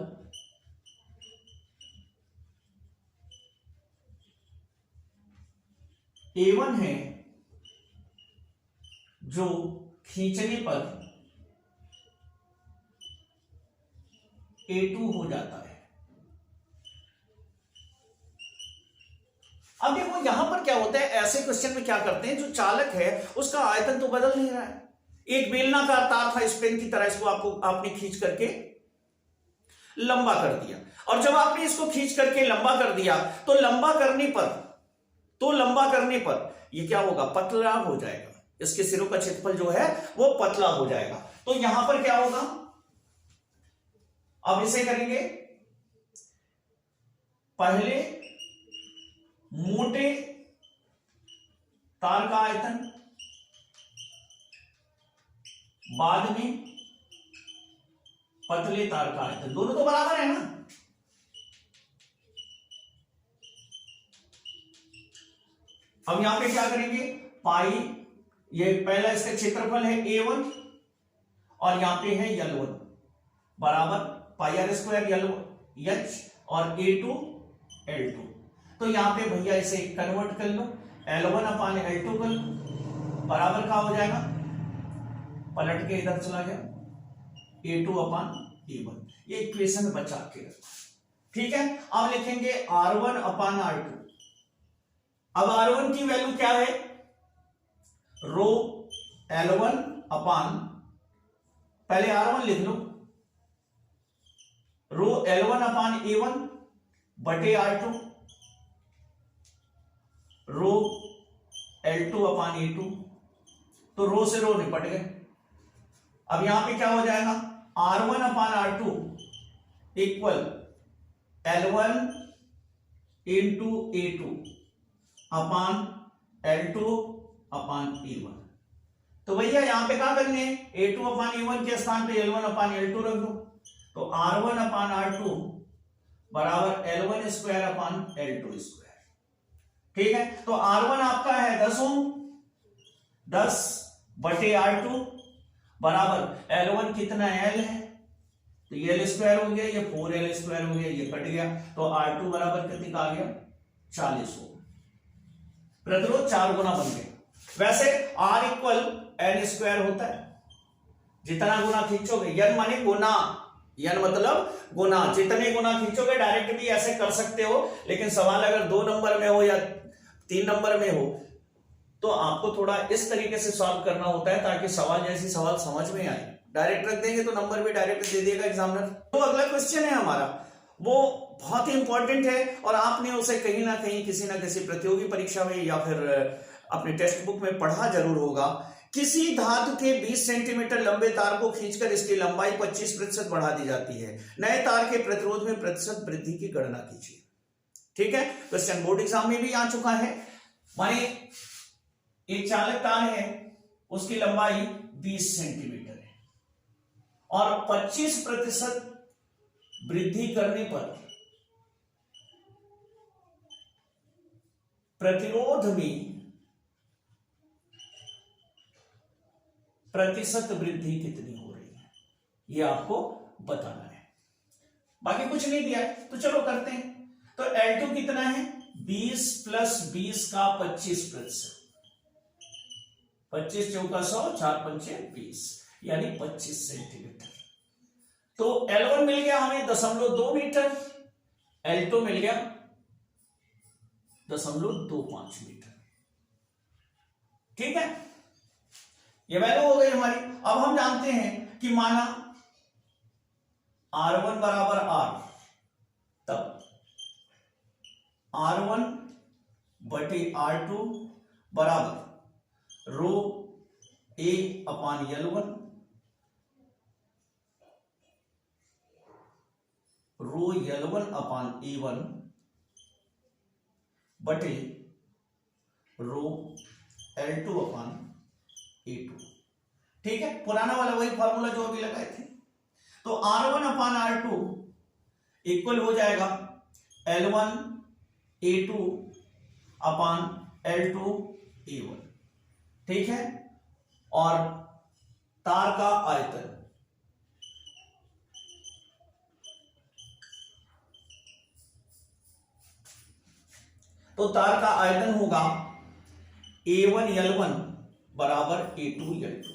A1 है, जो खींचने पर A2 हो जाता है। अब देखो यहां पर क्या होता है, ऐसे क्वेश्चन में क्या करते हैं, जो चालक है उसका आयतन तो बदल नहीं रहा है, एक बेलनाकार तार था स्पेन की तरह, इसको आपने खींच करके लंबा कर दिया और जब आपने इसको खींच करके लंबा कर दिया तो लंबा करने पर ये क्या होगा, पतला हो जाएगा, इसके सिरों का क्षेत्रफल जो है वो पतला हो जाएगा। तो यहां पर क्या होगा, अब इसे करेंगे, पहले मोटे तार का आयतन, बाद में पतले तार का आयतन, दोनों तो बराबर है ना। अब यहां पे क्या करेंगे, पाई, ये पहला इसका क्षेत्रफल है A1 और यहां पे है L1 बराबर पाई आर स्क्वायर H और A2 L2। तो यहां पे भैया इसे कन्वर्ट कर लो, L1 अपान L2 कर लो, बराबर का हो जाएगा, पलट के इधर चला गया A2 अपान A1। ये इक्वेशन बचा के रखो। ठीक है, अब लिखेंगे R1 अपान R2। अब R1 की वैल्यू क्या है, रो L1 अपान, पहले R1 लिख लो, रो L1 अपान A1 बटे R2, रो L2 अपान A2। तो रो से रो निपट गए। अब यहां पे क्या हो जाएगा, R1 अपान R2 equal L1 into A2 अपान L2 अपान A1। तो भैया यहां पे क्या करने हैं, A2 अपान A1 के स्थान पे L1 अपान L2 रख दो, तो R1 अपान R2 बराबर L1 square upon L2 square. ठीक है, तो R1 आपका है 10 ओम, 10 बटे R2 बराबर L1 कितना L है, तो ये L स्क्वायर हो गया, ये 4L स्क्वायर हो गया, ये कट गया, तो R2 बराबर कितना आ गया 40 ओम। प्रतिरोध 4 गुना बन गया। वैसे R इक्वल L स्क्वायर होता है, जितना गुना खींचोगे, यन माने गुना, यन मतलब गुना, जितने गुना खींचोगे, डायरेक्ट भी ऐसे कर सकते हो, लेकिन सवाल अगर 2 नंबर में हो या 3 नंबर में हो तो आपको थोड़ा इस तरीके से सॉल्व करना होता है ताकि सवाल जैसी सवाल समझ में आए। डायरेक्ट रख देंगे तो नंबर भी डायरेक्ट दे देगा एग्जामिनर। तो अगला क्वेश्चन है हमारा, वो बहुत ही इंपॉर्टेंट है और आपने उसे कहीं ना कहीं किसी ना किसी प्रतियोगी परीक्षा में या फिर अपने टेक्स्ट बुक में पढ़ा जरूर होगा। किसी धातु के 20 सेंटीमीटर लंबे तार को खींचकर इसकी लंबाई 25% बढ़ा दी जाती है। नए तार के प्रतिरोध में प्रतिशत वृद्धि की गणना कीजिए। ठीक है, क्वेश्चन बोर्ड एग्जाम में भी आ चुका है। माने एक चालक तार है, उसकी लंबाई 20 सेंटीमीटर है और 25% वृद्धि करने पर प्रतिरोध में प्रतिशत वृद्धि कितनी हो रही है, यह आपको बताना है। बाकी कुछ नहीं दिया है तो चलो करते हैं। तो L2 कितना है, 20 प्लस 20 का 25%, 25 चौका 100, 4 पंचे 20, यानी 25 सेंटीमीटर। तो L1 मिल गया हमें 0.2 मीटर, L2 मिल गया 0.25 मीटर। ठीक है, ये वैल्यू हो गई हमारी। अब हम जानते हैं कि माना R1 बराबर R, तब R1 बटे R2 बराबर रो A upon L1 row L1 upon A1 बटे रो L2 अपान A2। ठीक है, पुराना वाला वही फॉर्मूला जो अभी लगाए थे। तो R1 अपान R2 इक्वल हो जाएगा L1 A2 अपान L2 A1। ठीक है, और तार का आयतन तो तार का आयतन होगा A1 L1 बराबर A2 L2।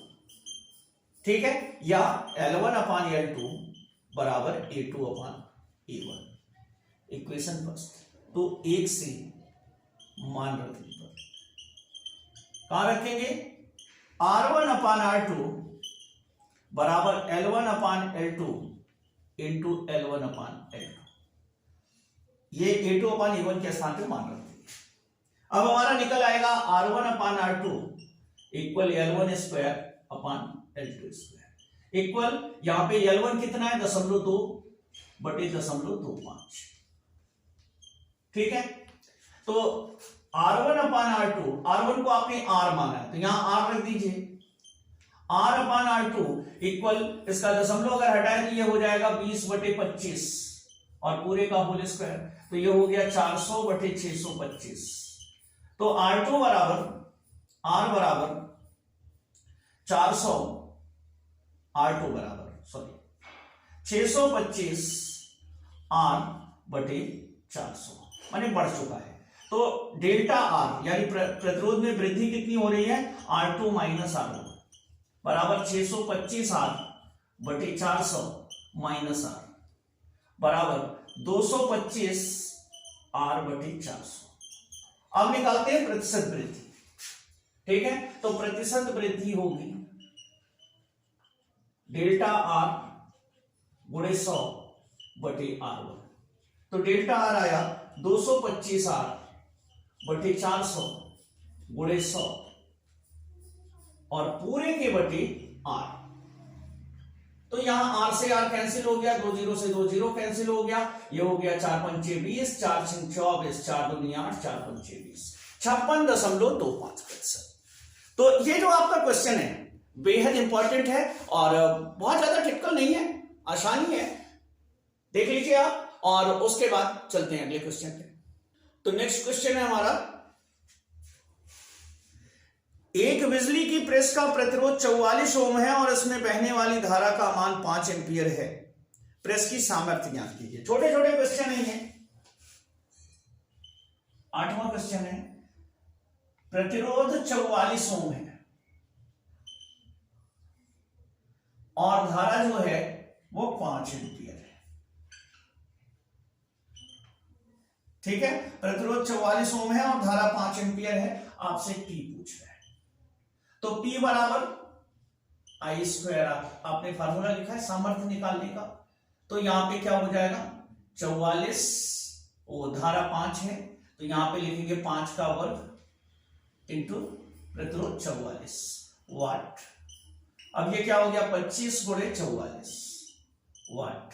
ठीक है, या L1 अपान L2 बराबर A2 अपान A1। इक्वेशन फर्स्ट, तो एक से मान रखने पर कहां रखेंगे, R1 अपान R2 बराबर L1 अपान L2 इंटू L1 अपान L2। ये A2 अपान A1 के स्थान पे मान रखते हैं। अब हमारा निकल आएगा R1 अपान R2 equal L1 square upon L2 square equal, यहां पे L1 कितना है 0.2 बटे 0.25। ठीक है, तो R1 अपान R2, R1 को आपने R माना है तो यहां R रख दीजिए। R अपान R2 इक्वल, इसका दशमलव अगर हटाए तो ये हो जाएगा 20 बटे 25 और पूरे का होल स्क्वायर, तो ये हो गया 400 बटे 625। तो R2 बराबर R बराबर 400, R2 बराबर 625 R बटे 400, माने बढ़ चुका है। तो डेल्टा R यानी प्रतिरोध में वृद्धि कितनी हो रही है, R2 माइनस R1 बराबर 625 R बटे 400 माइनस R बराबर 225 R बटे 400। अब निकालते हैं प्रतिशत वृद्धि। ठीक है, तो प्रतिशत वृद्धि होगी डेल्टा R गुणे 100 बटे R1। तो डेल्टा R आया 225 R बटे 400 गुणे 100 और पूरे के बटे R। तो यहां R से R कैंसिल हो गया, 2 0 से 2 0 कैंसिल हो गया, ये हो गया 4 पंचे 20, 4 6 24, 4 2 8, 4 पंचे 20, 56.25%। तो ये जो आपका क्वेश्चन है बेहद इंपॉर्टेंट है और बहुत ज्यादा टिपिकल नहीं है, आसानी है, देख लीजिए आप। और उसके बाद चलते हैं अगले क्वेश्चन पे। तो नेक्स्ट क्वेश्चन है हमारा, एक बिजली की प्रेस का प्रतिरोध 44 ओम है और इसमें बहने वाली धारा का मान 5 एम्पीयर है। प्रेस की सामर्थ्य ज्ञात कीजिए। छोटे छोटे क्वेश्चन नहीं है। 8वां क्वेश्चन है, प्रतिरोध 44 ओम है और धारा जो है वो 5 एम्पीयर है। ठीक है, प्रतिरोध 44 ओम है और धारा 5 एम्पीयर है। आपसे P पूछ रहा है, तो P बराबर I स्क्वायर, आपने फार्मूला लिखा है सामर्थ्य निकालने का। तो यहां पे क्या हो जाएगा 44, वो धारा 5 है तो यहां पे लिखेंगे 5 का वर्ग इंटू प्रतिरोध 44 वाट। अब ये क्या हो गया 25 गुणे 44 वाट।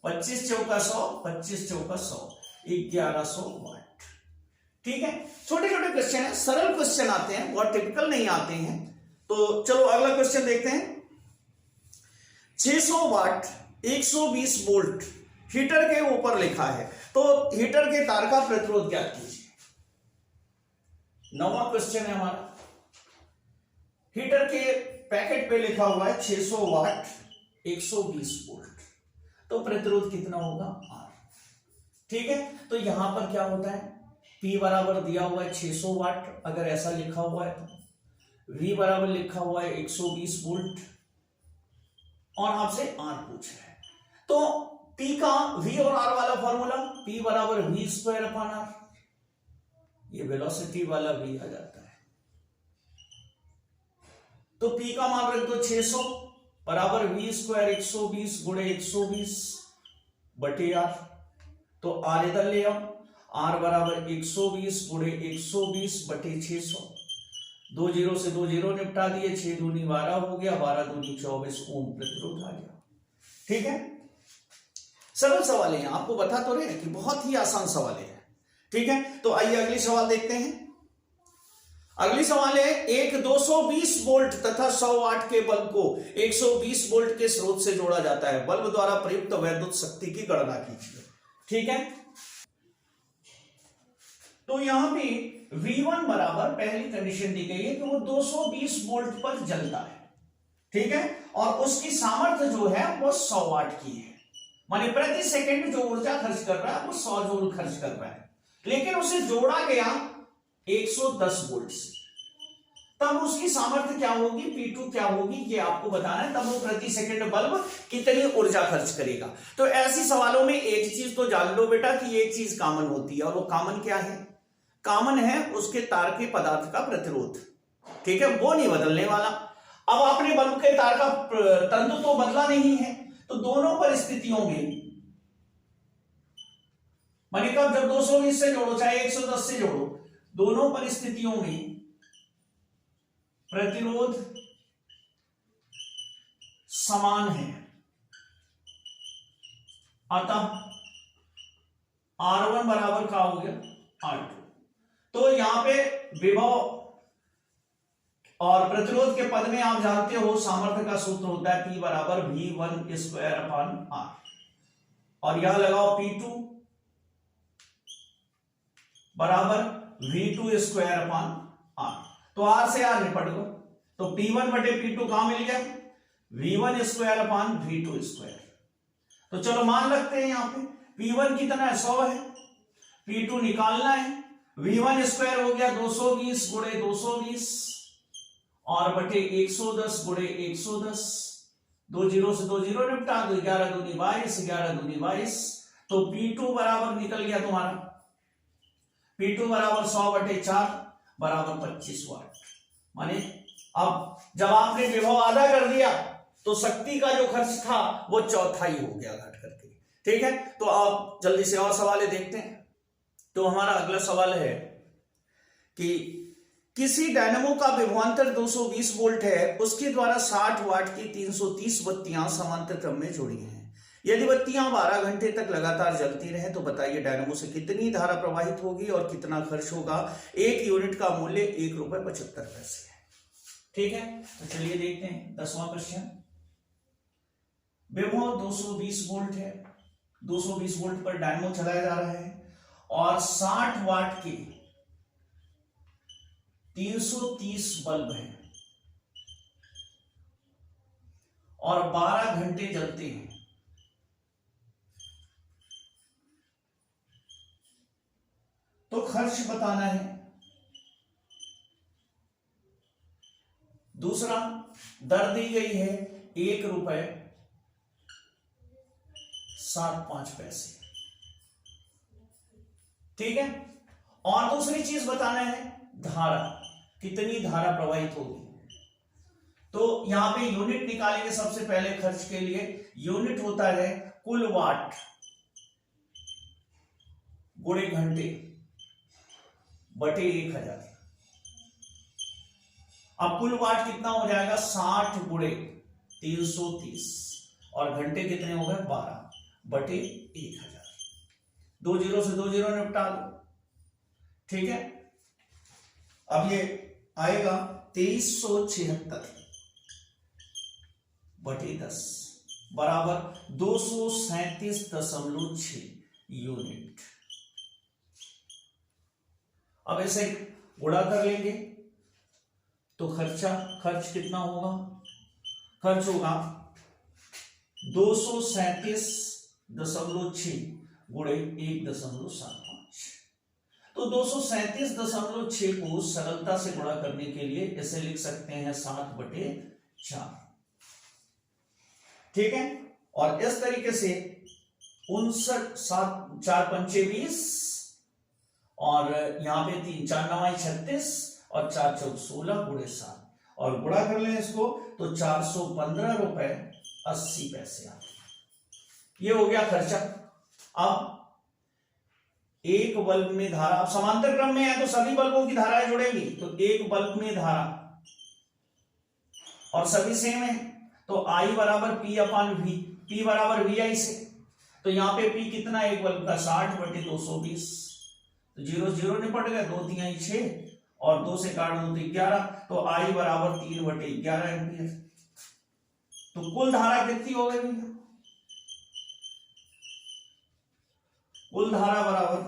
25 चौका 100, 25 चौका 100, 1100 वाट। ठीक है, छोटे छोटे क्वेश्चन है, सरल क्वेश्चन आते हैं, बहुत टिपिकल नहीं आते हैं। तो चलो अगला क्वेश्चन देखते हैं। 600 वाट 120 वोल्ट हीटर के ऊपर लिखा है, तो हीटर के तार का प्रतिरोध ज्ञात कीजिए। 9वां क्वेश्चन है हमारा। हीटर के पैकेट पे लिखा हुआ है 600 वाट 120 वोल्ट, तो प्रतिरोध कितना होगा R। ठीक है, तो यहां पर क्या होता है, P बराबर दिया हुआ है 600 वाट, अगर ऐसा लिखा हुआ है तो V बराबर लिखा हुआ है 120 वोल्ट, और आपसे R पूछ रहा है, तो P का V और R वाला फॉर्मूला P बराबर V स्क्वायर अपॉन R, ये वेलोसिटी वाला V आ जाता है। तो P का मान रख दो 600 बराबर V स्क्वायर 120 गुणे 120 बटे R, तो R इधर ले आओ, R बराबर 120 गुणे 120 बटे 600, 2 जीरो से 2 जीरो निपटा दिए, 6 दूनी 12 हो गया, 12 दूनी 24 ओम प्रतिरोध आ गया। ठीक है, सरल सवाल है, आपको बता तो रहे कि बहुत ही आसान सवाल है। ठीक है, तो आइए अगली सवाल देखते हैं। अगली सवाल है, एक 220 वोल्ट तथा 100 वाट के बल्ब को 120 वोल्ट के स्रोत से जोड़ा जाता है, बल्ब द्वारा प्रयुक्त वैद्युत शक्ति की गणना कीजिए। ठीक है, तो यहां पे V1 बराबर पहली कंडीशन दी गई है कि वो 220 वोल्ट पर जलता है। ठीक है, और उसकी सामर्थ्य जो है वो 100 वाट की है, माने प्रति सेकंड जो ऊर्जा खर्च कर रहा है वो 100 जूल खर्च कर रहा है, लेकिन उसे जोड़ा गया 110 वोल्ट से, तब उसकी सामर्थ्य क्या होगी, P2 क्या होगी, ये आपको बताना है। तब वो प्रति सेकंड बल्ब कितनी ऊर्जा खर्च करेगा। तो ऐसी सवालों में एक चीज तो जान लो बेटा कि एक चीज कॉमन होती है, और वो कॉमन क्या है, कॉमन है उसके तार के पदार्थ का प्रतिरोध। ठीक है, वो नहीं बदलने वाला। अब आपने बल्ब के तार का तंतु तो बदला नहीं है, तो दोनों परिस्थितियों में, माने कब, जब 220 से जोड़ो चाहे 110 से जोड़ो, दोनों परिस्थितियों में प्रतिरोध समान है, अतः R1 बराबर क्या हो गया R2। तो यहां पे विभव और प्रतिरोध के पद में आप जानते हो सामर्थ्य का सूत्र होता है P बराबर V1 स्क्वायर अपॉन R, और यहां लगाओ P2 बराबर V2 स्क्वायर अपॉन R, तो R से R निपट गो, तो P1 बटे P2 कहां मिल गया, V1 square upon V2 square. तो चलो मान लगते हैं यहां पे P1 कितना है 100 है, P2 निकालना है, V1 स्क्वायर हो गया 220 गुणे 220 और बटे 110 गुणे 110, 2 जीरो से 2 जीरो निपटा दो, 11 दूनी 22, 11 दूनी 22, तो P2 बराबर निकल गया तुम्हारा, P2 बराबर 100 बटे 4 बराबर 25 वाट। माने अब जब आपने विभव आधा कर दिया तो शक्ति का जो खर्च था वो चौथाई हो गया घट करके। ठीक है, तो आप जल्दी से और सवाल देखते हैं। तो हमारा अगला सवाल है कि किसी डायनेमो का विभवांतर 220 वोल्ट है, उसके द्वारा 60 वाट की 330 बत्तियां समांतर क्रम में जुड़ी हैं। यदि बत्तियां 12 घंटे तक लगातार जलती रहे तो बताइए डायनेमो से कितनी धारा प्रवाहित होगी और कितना खर्च होगा। एक यूनिट का मूल्य 1 रुपए 75 पैसे है। ठीक है, तो चलिए देखते हैं 10वां क्वेश्चन। विभव 220 वोल्ट है, 220 वोल्ट पर डायनेमो चलाया जा रहा है और 60 वाट के 330 बल्ब हैं और 12 घंटे जलते हैं। तो खर्च बताना है। दूसरा, दर दी गई है 1 रुपए 65 पैसे। ठीक है, और दूसरी चीज बताना है धारा, कितनी धारा प्रवाहित होगी। तो यहां पे यूनिट निकालेंगे सबसे पहले खर्च के लिए। यूनिट होता है कुल वाट गुणे घंटे बटे 1000। अब कुल वाट कितना हो जाएगा 60 गुणे 330 और घंटे कितने हो गए 12/1000। 2 जीरो से 2 जीरो निपटा दो, ठीक है। अब ये आएगा 2376/10 बराबर 237.6 यूनिट। अब ऐसे गुणा कर लेंगे तो खर्च कितना होगा, खर्च होगा 237.6 गुणे 1.75। तो 237.6 को सरलता से गुणा करने के लिए इसे लिख सकते हैं 7/4, ठीक है। और इस तरीके से 59/7 और यहां पे 3 4 9 36 और 4 4 16 गुणे 7 और गुणा कर लें इसको तो 415.80 आते। ये हो गया खर्चा। अब एक बल्ब में धारा, अब समांतर क्रम में है तो सभी बल्बों की धाराएं जुड़ेंगी, तो एक बल्ब में धारा और सभी सेम है तो I बराबर P/V, P बराबर VI से। तो यहां पे P कितना एक बल्ब का 60/220, तो 0 0 निपट गए, 2 3 6 और 2 से काट दो तो 11, तो I बराबर 3/11 एम्पियर। तो कुल धारा कितनी हो गई भैया, कुल धारा बराबर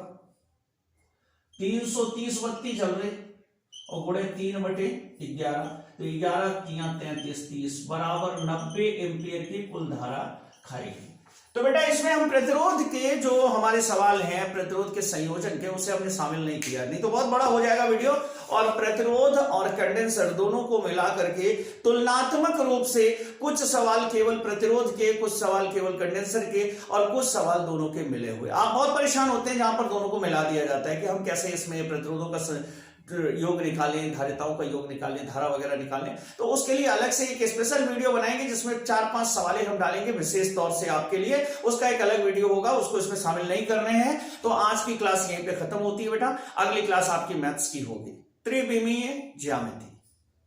330 बत्ती चल रहे और गुणे 3/11, तो 11 3 33 30 बराबर 90 एम्पियर की कुल धारा खाएगी। तो बेटा इसमें हम प्रतिरोध के जो हमारे सवाल हैं, प्रतिरोध के संयोजन के, उसे हमने शामिल नहीं किया, नहीं तो बहुत बड़ा हो जाएगा वीडियो। और प्रतिरोध और कंडेंसर दोनों को मिला करके तुलनात्मक रूप से कुछ सवाल केवल प्रतिरोध के, कुछ सवाल केवल कंडेंसर के और कुछ सवाल दोनों के मिले हुए। आप बहुत परेशान होते हैं जहां पर दोनों को मिला दिया जाता है कि हम कैसे इसमें प्रतिरोधों का योग निकालें, धारिताओं का योग निकालें, धारा वगैरह निकालें। तो उसके लिए अलग से एक स्पेशल वीडियो बनाएंगे जिसमें 4-5 सवालें हम डालेंगे विशेष तौर से आपके लिए, उसका एक अलग वीडियो होगा, उसको इसमें शामिल नहीं करने हैं। तो आज की क्लास यहीं पे खत्म होती है बेटा, अगली क्लास आपकी मैथ्स की होगी, त्रिविमीय ज्यामिति,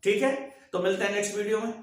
ठीक है। तो मिलते हैं नेक्स्ट वीडियो में।